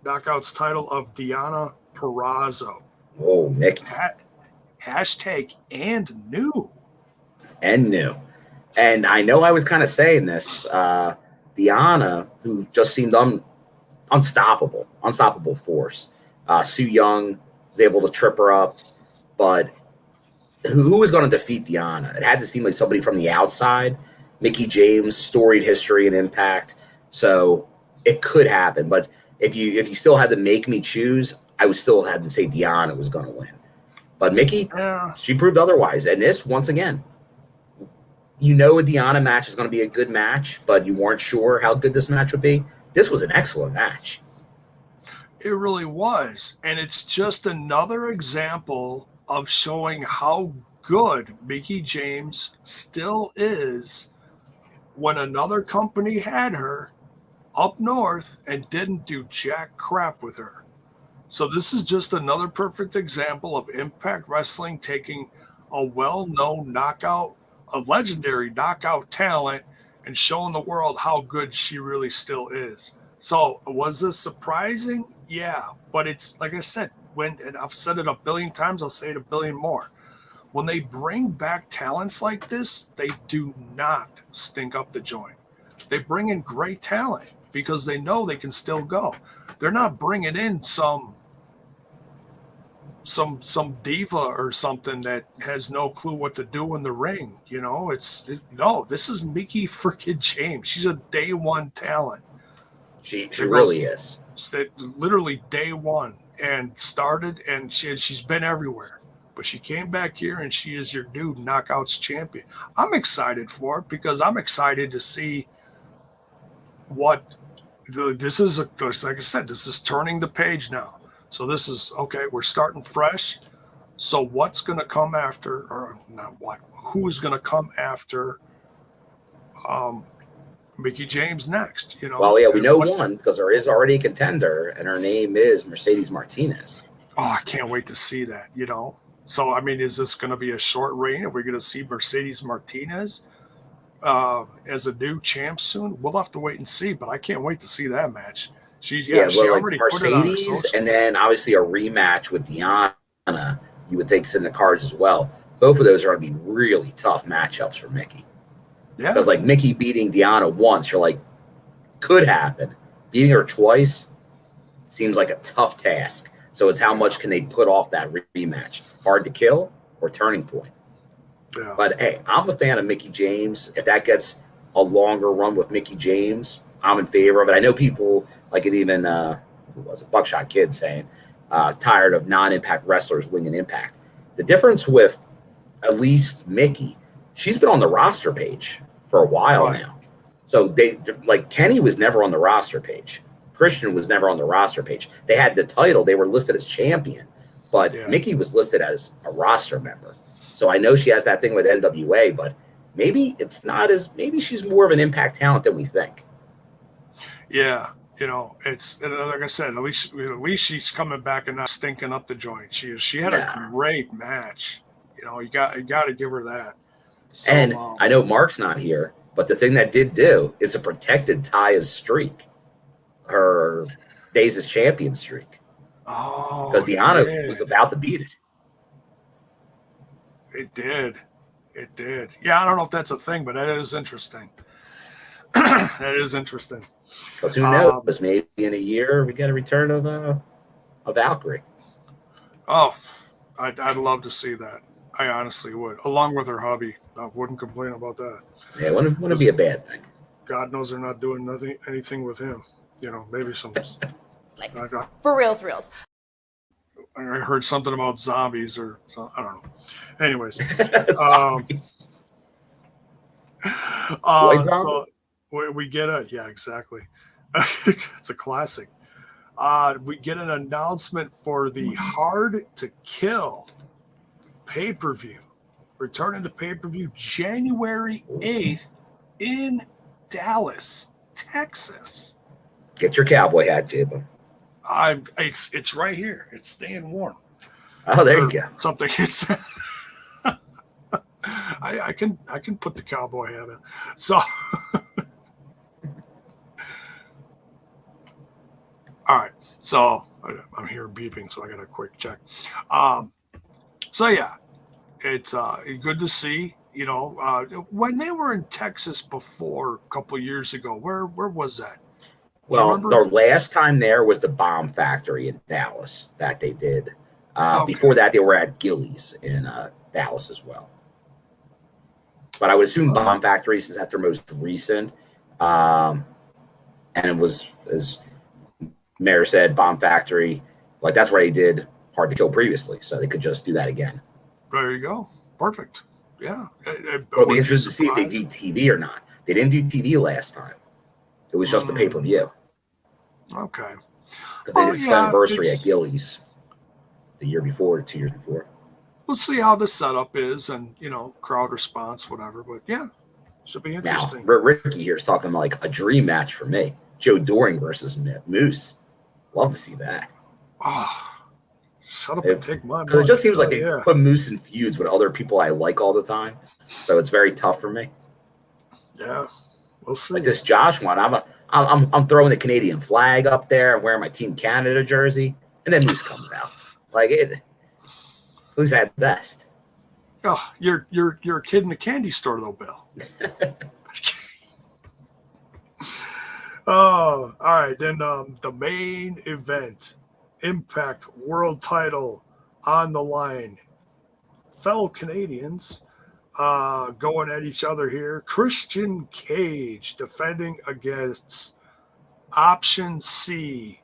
Speaker 1: Knockouts title of Deonna Purrazzo.
Speaker 2: Oh, Mickie.
Speaker 1: Hashtag and new.
Speaker 2: And I know I was kind of saying this. Deonna, who just seemed unstoppable force. Su Yung was able to trip her up, but who was going to defeat Deonna? It had to seem like somebody from the outside. Mickie James, storied history and Impact, so it could happen. But if you still had to make me choose, I would still have to say Deonna was going to win. But Mickie, she proved otherwise. And this, once again, you know a Deonna match is going to be a good match, but you weren't sure how good this match would be. This was an excellent match.
Speaker 1: It really was. And it's just another example of showing how good Mickie James still is when another company had her up north and didn't do jack crap with her. So this is just another perfect example of Impact Wrestling taking a well-known knockout, a legendary knockout talent, and showing the world how good she really still is. So was this surprising? Yeah, but it's like I said, and I've said it a billion times, I'll say it a billion more. When they bring back talents like this, they do not stink up the joint. They bring in great talent because they know they can still go. They're not bringing in some diva or something that has no clue what to do in the ring. You know, no, this is Mickie freaking James. She's a day one talent.
Speaker 2: She really is.
Speaker 1: Literally day one and started, and she's been everywhere. but she came back here and she is your new Knockouts champion. I'm excited for it because I'm excited to see what this is. Like I said, this is turning the page now. So this is okay. We're starting fresh. So what's going to come after, or not what? Who's going to come after Mickie James next? You know.
Speaker 2: Well, yeah, we know one because there is already a contender, and her name is Mercedes Martinez.
Speaker 1: Oh, I can't wait to see that. You know. So I mean, is this going to be a short reign? Are we going to see Mercedes Martinez as a new champ soon? We'll have to wait and see. But I can't wait to see that match. She already
Speaker 2: like
Speaker 1: put it on her
Speaker 2: Mercedes,
Speaker 1: social.
Speaker 2: and then obviously a rematch with Deanna. You would think is in the cards as well. Both of those are going to be really tough matchups for Mickie.
Speaker 1: Yeah.
Speaker 2: Because like Mickie beating Deanna once, you're like, could happen. Beating her twice seems like a tough task. So it's how much can they put off that rematch? Hard to kill or turning point?
Speaker 1: Yeah.
Speaker 2: But hey, I'm a fan of Mickie James. If that gets a longer run with Mickie James, I'm in favor of it. I know people like it even, who was a Buckshot Kid saying, tired of non-impact wrestlers winning Impact. The difference with at least Mickie, she's been on the roster page for a while now. So they like Kenny was never on the roster page. Christian was never on the roster page. They had the title. They were listed as champion, but Mickie was listed as a roster member. So I know she has that thing with NWA, but maybe it's not as, maybe she's more of an Impact talent than we think.
Speaker 1: Yeah. You know, it's like I said. At least she's coming back and not stinking up the joint. She had a great match. You know, you got to give her that. So,
Speaker 2: and I know Mark's not here, but the thing that did do is it protected Taya's streak, her days as champion streak.
Speaker 1: Oh,
Speaker 2: because Deanna was about to beat it.
Speaker 1: It did. Yeah, I don't know if that's a thing, but that is interesting. That is interesting.
Speaker 2: Because who knows? Maybe in a year we get a return of a Valkyrie.
Speaker 1: Oh, I'd love to see that. I honestly would, along with her hubby. I wouldn't complain about that.
Speaker 2: Yeah, it wouldn't be a bad thing.
Speaker 1: God knows they're not doing anything with him. You know, maybe some.
Speaker 6: For reals.
Speaker 1: I heard something about zombies or something. I don't know. Anyways, so we get exactly. It's a classic. We get an announcement for the Hard to Kill pay-per-view, returning to pay-per-view January 8th in Dallas, Texas.
Speaker 2: Get your cowboy hat, Jabo.
Speaker 1: It's right here. It's staying warm.
Speaker 2: Oh, there you go.
Speaker 1: Something. It's. I can put the cowboy hat in. So. All right. So I'm here beeping, so I got a quick check. So yeah, it's good to see. You know, when they were in Texas before a couple of years ago, where was that?
Speaker 2: Well, the last time there was the Bomb Factory in Dallas that they did. Before that, they were at Gillies in Dallas as well. But I would assume Bomb Factory is at their most recent. And it was, as Mayor said, Bomb Factory, like that's where they did Hard to Kill previously. So they could just do that again.
Speaker 1: There you go. Perfect. Yeah.
Speaker 2: It'll be interesting to see if they do TV or not. They didn't do TV last time. It was just a pay-per-view.
Speaker 1: Okay.
Speaker 2: Because they did its anniversary at Gillies the year before, 2 years before.
Speaker 1: We'll see how the setup is and, you know, crowd response, whatever. But, yeah, should be interesting.
Speaker 2: Now, Ricky here is talking like a dream match for me. Joe Doering versus Moose. Love to see that.
Speaker 1: Oh, shut up and take my money.
Speaker 2: Because it just seems like they put Moose in feuds with other people I like all the time. So it's very tough for me.
Speaker 1: Yeah. We'll see.
Speaker 2: Like this Josh one, I'm throwing the Canadian flag up there. I'm wearing my Team Canada jersey, and then Moose comes out. Like it, who's at best?
Speaker 1: Oh, you're a kid in a candy store though, Bill. Oh, all right. Then the main event, Impact World Title on the line. Fellow Canadians. Going at each other here. Christian Cage defending against Option C.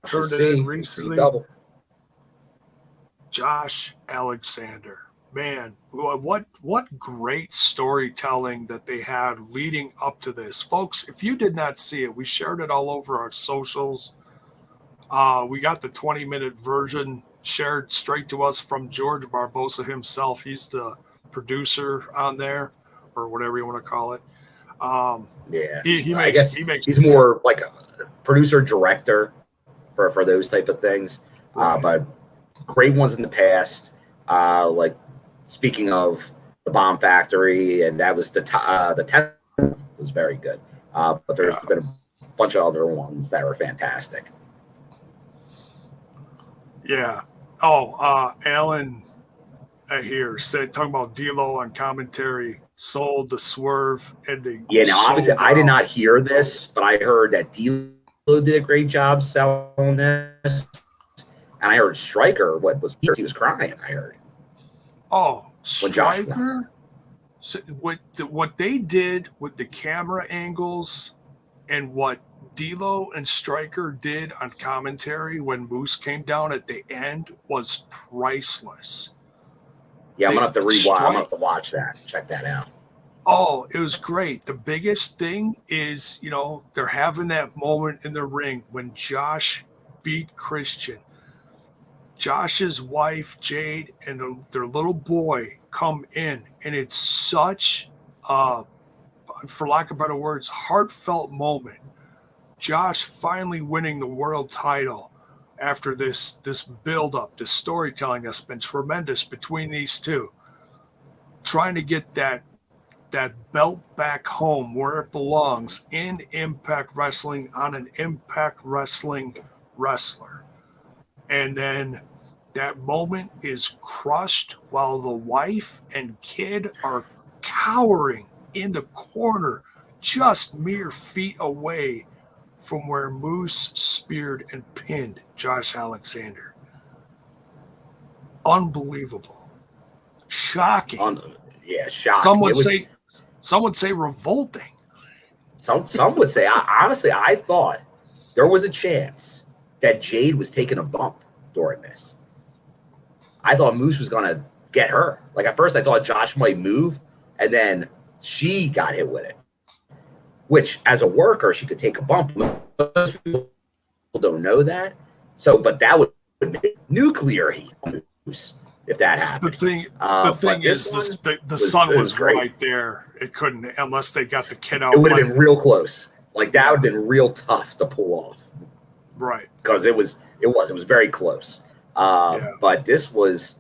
Speaker 1: Turned it in recently. Josh Alexander. Man, what great storytelling that they had leading up to this. Folks, if you did not see it, we shared it all over our socials. We got the 20-minute version shared straight to us from George Barbosa himself. He's the producer on there, or whatever you want to call it.
Speaker 2: Yeah,
Speaker 1: I guess he makes
Speaker 2: he's more like a producer director for those type of things.
Speaker 1: Right.
Speaker 2: But great ones in the past. Like speaking of the Bomb Factory, and that was the 10 was very good. But there's been a bunch of other ones that were fantastic.
Speaker 1: Yeah. Oh, Alan here said, talking about D-Lo on commentary, sold the swerve ending.
Speaker 2: Yeah, now obviously I did not hear this, but I heard that D-Lo did a great job selling this. And I heard Stryker, he was crying, I heard.
Speaker 1: Oh, Stryker? So what they did with the camera angles and what D-Lo and Stryker did on commentary when Moose came down at the end was priceless.
Speaker 2: Yeah, I'm going to have to rewatch. I'm going to have to watch that. Check that out.
Speaker 1: Oh, it was great. The biggest thing is, they're having that moment in the ring when Josh beat Christian. Josh's wife, Jade, and their little boy come in, and it's such for lack of better words, heartfelt moment. Josh finally winning the world title after this build-up, this storytelling that's been tremendous between these two. Trying to get that belt back home where it belongs in Impact Wrestling on an Impact Wrestling wrestler. And then that moment is crushed while the wife and kid are cowering in the corner, just mere feet away from where Moose speared and pinned Josh Alexander. Unbelievable. Shocking.
Speaker 2: Shocking.
Speaker 1: Some would say revolting.
Speaker 2: Some would say, honestly, I thought there was a chance that Jade was taking a bump during this. I thought Moose was going to get her. Like, at first I thought Josh might move, and then she got hit with it. Which, as a worker, she could take a bump. Most people don't know that. So, but that would be nuclear heat on Moose if that happened.
Speaker 1: The thing is, the sun was right there. It couldn't, unless they got the kid out.
Speaker 2: It would have been real close. Like, that would have been real tough to pull off.
Speaker 1: Right.
Speaker 2: Because it was very close. But this was,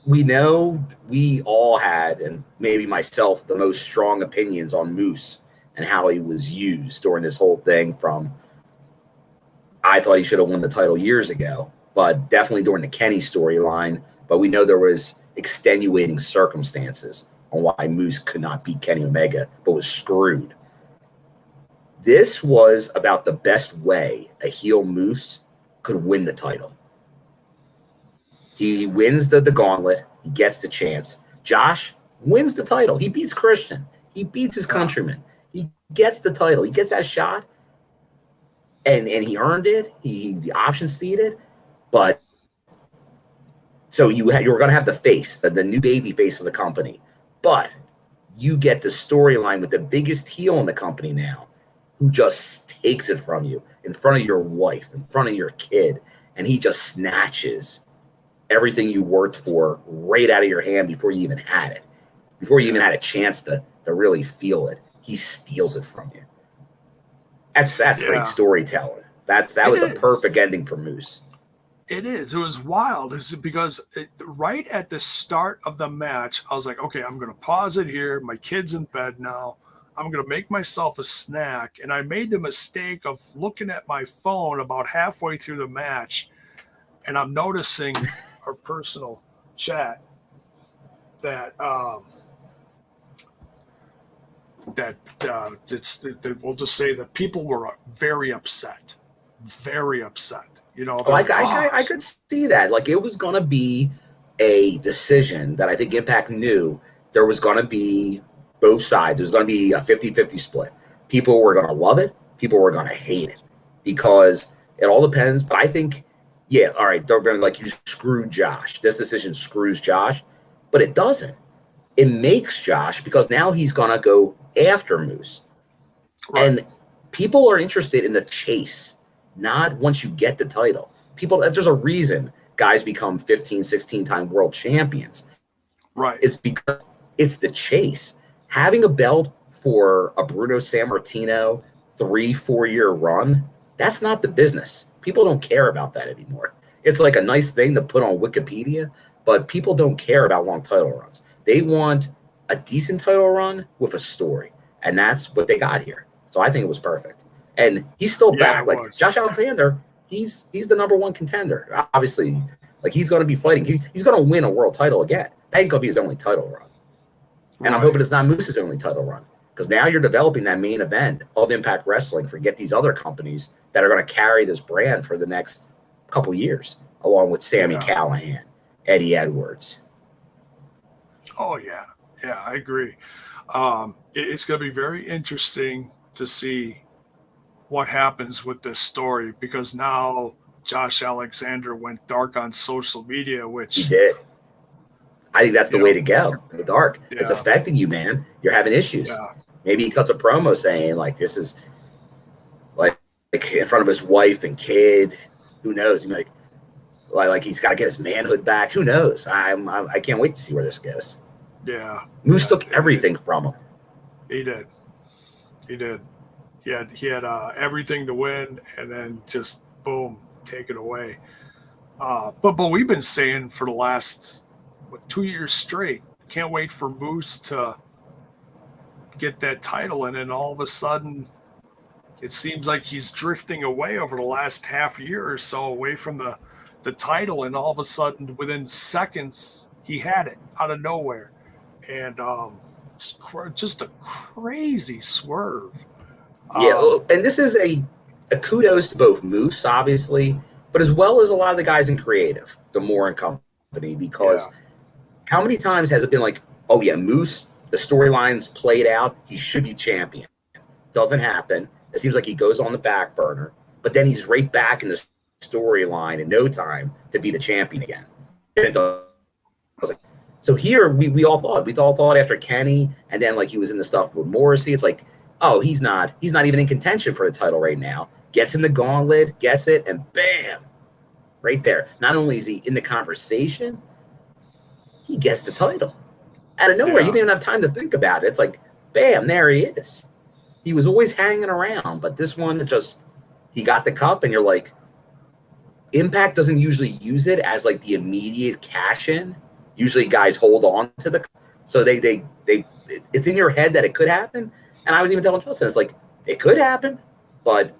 Speaker 2: we know we all had, and maybe myself, the most strong opinions on Moose and how he was used during this whole thing. From, I thought he should have won the title years ago, but definitely during the Kenny storyline. But we know there was extenuating circumstances on why Moose could not beat Kenny Omega, but was screwed. This was about the best way a heel Moose could win the title. He wins the gauntlet. He gets the chance. Josh wins the title. He beats Christian. He beats his countryman. He gets the title. He gets that shot. And he earned it. He the option seeded. But so you were going to have the face, the new baby face of the company. But you get the storyline with the biggest heel in the company now, who just takes it from you in front of your wife, in front of your kid, and he just snatches everything you worked for right out of your hand before you even had it, before you even had a chance to really feel it. He steals it from you. That's great storytelling. That was the perfect ending for Moose.
Speaker 1: It is. It was wild. It's because right at the start of the match, I was like, okay, I'm going to pause it here. My kid's in bed now. I'm going to make myself a snack. And I made the mistake of looking at my phone about halfway through the match, and I'm noticing our personal chat that we'll just say that people were very upset.
Speaker 2: I could see that. Like, it was going to be a decision that I think Impact knew there was going to be both sides. It was going to be a 50-50 split. People were going to love it. People were going to hate it, because it all depends. But I think yeah, all right, they're going to like, you screwed Josh. This decision screws Josh, but it doesn't. It makes Josh, because now he's going to go after Moose. Right. And people are interested in the chase, not once you get the title. People, there's a reason guys become 15, 16-time world champions.
Speaker 1: Right.
Speaker 2: It's because it's the chase. Having a belt for a Bruno Sammartino 3-4 year run, that's not the business. People don't care about that anymore. It's like a nice thing to put on Wikipedia, but people don't care about long title runs. They want a decent title run with a story, and that's what they got here. So I think it was perfect. And he's still back. Like Josh Alexander, he's the number one contender. Obviously, like he's going to be fighting. He's going to win a world title again. That ain't going to be his only title run. And I'm hoping it's not Moose's only title run, because now you're developing that main event of Impact Wrestling. Forget these other companies that are going to carry this brand for the next couple years, along with Sami Callihan, Eddie Edwards.
Speaker 1: Oh, yeah. Yeah, I agree. It's going to be very interesting to see what happens with this story, because now Josh Alexander went dark on social media, which
Speaker 2: he did. I think that's the way to go. Go dark.
Speaker 1: Yeah.
Speaker 2: It's affecting you, man. You're having issues.
Speaker 1: Yeah.
Speaker 2: Maybe he cuts a promo saying like, this is like in front of his wife and kid. Who knows? He'd be like he's got to get his manhood back. Who knows? I can't wait to see where this goes.
Speaker 1: Yeah.
Speaker 2: Moose took everything from him.
Speaker 1: He did. He did. He had everything to win, and then just boom, take it away. But we've been saying for the last 2 years straight, can't wait for Moose to get that title, and then all of a sudden it seems like he's drifting away over the last half year or so away from the title, and all of a sudden within seconds he had it out of nowhere. And just a crazy swerve.
Speaker 2: Yeah, and this is a kudos to both Moose, obviously, but as well as a lot of the guys in creative, the Moore and company, because how many times has it been like, oh yeah, Moose, the storyline's played out, he should be champion. Doesn't happen. It seems like he goes on the back burner, but then he's right back in the storyline in no time to be the champion again. And it doesn't. So here we all thought after Kenny, and then like he was in the stuff with Morrissey, it's like, oh, he's not even in contention for the title right now. Gets in the gauntlet, gets it, and bam, right there. Not only is he in the conversation, he gets the title out of nowhere. You didn't even have time to think about it. It's like, bam, there he is. He was always hanging around, but this one he got the cup, and you're like, Impact doesn't usually use it as like the immediate cash in. Usually guys hold on to the, so they it's in your head that it could happen. And I was even telling Justin, it's like, it could happen, but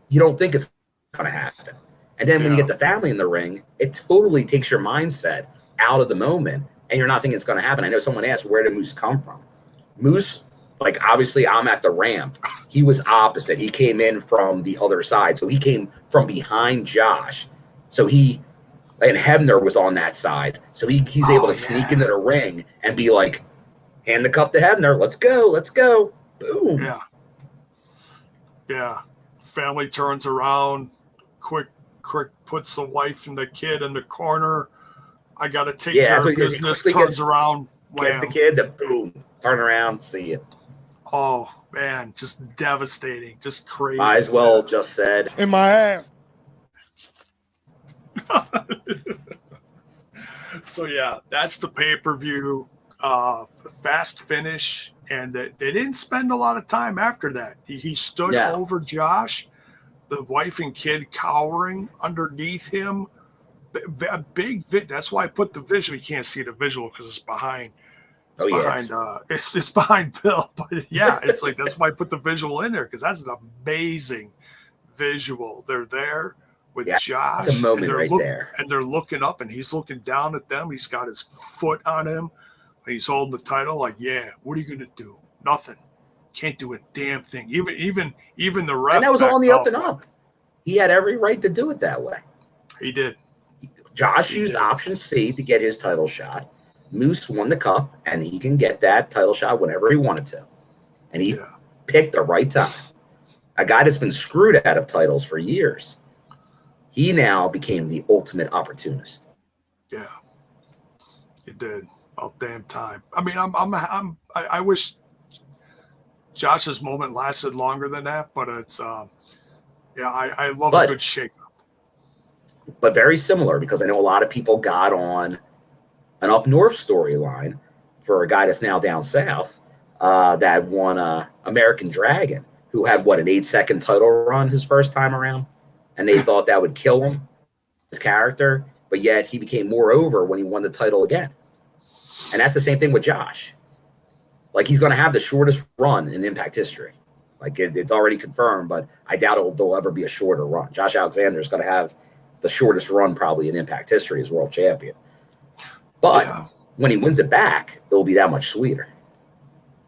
Speaker 2: you don't think it's going to happen. And then when you get the family in the ring, it totally takes your mindset out of the moment, and you're not thinking it's going to happen. I know someone asked, where did Moose come from? Moose, like, obviously I'm at the ramp. He was opposite. He came in from the other side. So he came from behind Josh. So and Hebner was on that side. So he's able to sneak into the ring and be like, hand the cup to Hebner. Let's go. Boom.
Speaker 1: Yeah. Yeah. Family turns around, quick puts the wife and the kid in the corner. I got to take care of business. Turns around.
Speaker 2: Gets the kids and boom. Turn around. See you.
Speaker 1: Oh, man. Just devastating. Just crazy.
Speaker 2: Might as well just said.
Speaker 4: In my ass.
Speaker 1: So, yeah, that's the pay-per-view. Fast finish. And they didn't spend a lot of time after that. He stood over Josh, the wife and kid cowering underneath him. A big that's why I put the visual. You can't see the visual because it's behind. It's behind Bill. But yeah, it's like that's why I put the visual in there, because that's an amazing visual. They're there with Josh.
Speaker 2: That's a moment right there.
Speaker 1: And they're looking up, and he's looking down at them. He's got his foot on him. He's holding the title, like, yeah, what are you gonna do? Nothing. Can't do a damn thing. Even the ref.
Speaker 2: And that was all on the up and up. He had every right to do it that way.
Speaker 1: He did.
Speaker 2: Josh used option C to get his title shot. Moose won the cup, and he can get that title shot whenever he wanted to. And he picked the right time. A guy that's been screwed out of titles for years. he now became the ultimate opportunist.
Speaker 1: Yeah, he did. About damn time. I mean, I wish Josh's moment lasted longer than that, but it's I love a good shake.
Speaker 2: But very similar, because I know a lot of people got on an up north storyline for a guy that's now down south that won American Dragon, who had, what, an 8-second title run his first time around, and they thought that would kill him, his character, but yet he became more over when he won the title again. And that's the same thing with Josh. Like, he's going to have the shortest run in Impact history. Like, it's already confirmed, but I doubt there'll ever be a shorter run. Josh Alexander is going to have the shortest run probably in Impact history as world champion. But when he wins it back, it'll be that much sweeter.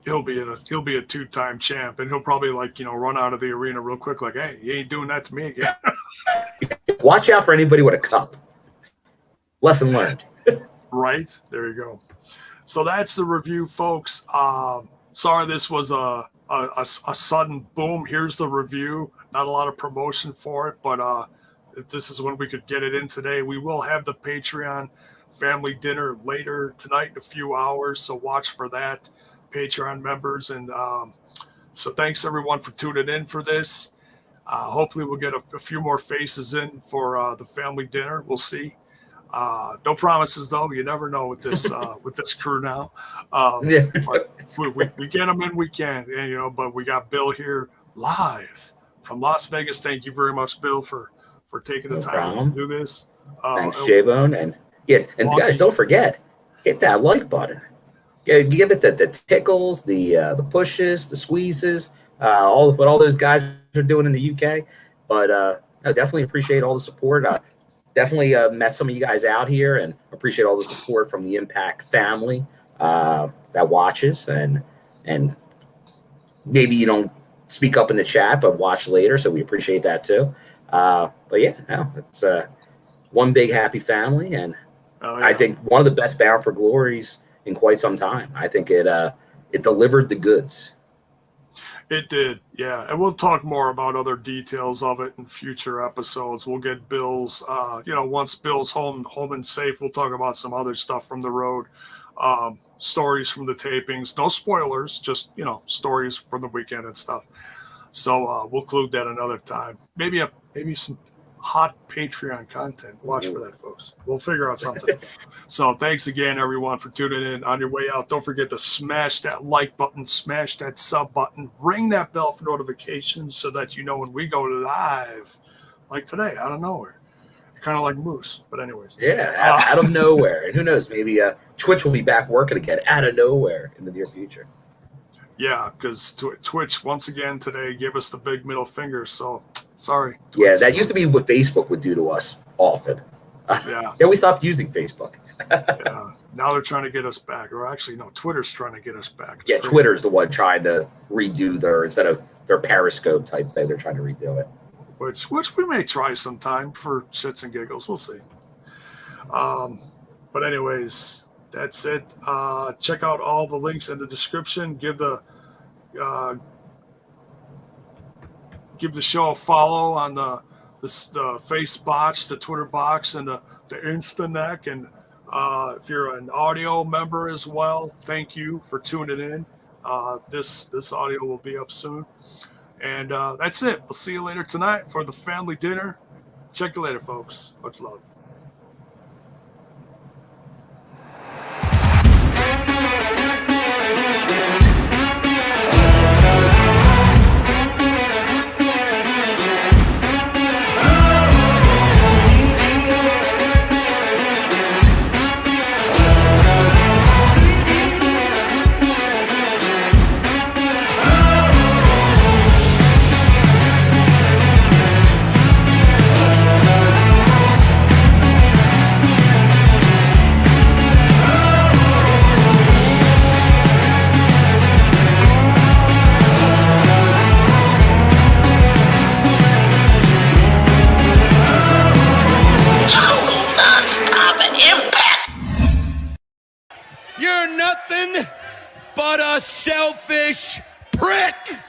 Speaker 1: He'll be a 2-time champ, and he'll probably run out of the arena real quick, like, hey, you ain't doing that to me again.
Speaker 2: Watch out for anybody with a cup. Lesson learned.
Speaker 1: Right? There you go. So that's the review, folks. Sorry this was a sudden boom. Here's the review. Not a lot of promotion for it, but this is when we could get it in today. We will have the Patreon family dinner later tonight in a few hours, so watch for that, Patreon members. And so thanks everyone for tuning in for this. Hopefully we'll get a few more faces in for the family dinner. We'll see. No promises though. You never know with this with this crew now. But we get them in, we can. And, but we got Bill here live from Las Vegas. Thank you very much, Bill, for taking the time to do this.
Speaker 2: Thanks, J-Bone. And guys, don't forget, hit that like button. Give it the tickles, the pushes, the squeezes, all what all those guys are doing in the UK. But I definitely appreciate all the support. Definitely met some of you guys out here, and appreciate all the support from the Impact family that watches, and maybe you don't speak up in the chat, but watch later, so we appreciate that too. But yeah, no, it's one big happy family, and I think one of the best Bound for Glories in quite some time. I think it delivered the goods.
Speaker 1: It did, yeah. And we'll talk more about other details of it in future episodes. We'll get Bill's, once Bill's home and safe, we'll talk about some other stuff from the road, stories from the tapings. No spoilers, just, stories from the weekend and stuff. So we'll include that another time. Maybe some hot Patreon content. Watch for that, folks. We'll figure out something. So thanks again, everyone, for tuning in. On your way out, don't forget to smash that like button, smash that sub button, ring that bell for notifications so that you know when we go live, like today, out of nowhere. Kind of like Moose, but anyways.
Speaker 2: Yeah, out of nowhere. And who knows, maybe Twitch will be back working again out of nowhere in the near future.
Speaker 1: Yeah, because Twitch, once again today, gave us the big middle finger, so sorry. Twitch.
Speaker 2: Yeah, that used to be what Facebook would do to us often.
Speaker 1: Yeah.
Speaker 2: Then we stopped using Facebook.
Speaker 1: Yeah. Now they're trying to get us back. Or actually, no, Twitter's trying to get us back. It's crazy.
Speaker 2: Twitter's the one trying to redo instead of their Periscope type thing, they're trying to redo it.
Speaker 1: Which we may try sometime for shits and giggles. We'll see. But anyways, that's it. Check out all the links in the description. Give the show a follow on the face box, the Twitter box, and the Instaneck. And if you're an audio member as well, thank you for tuning in. This audio will be up soon. And that's it. We'll see you later tonight for the family dinner. Check you later, folks. Much love.
Speaker 5: You're nothing but a selfish prick!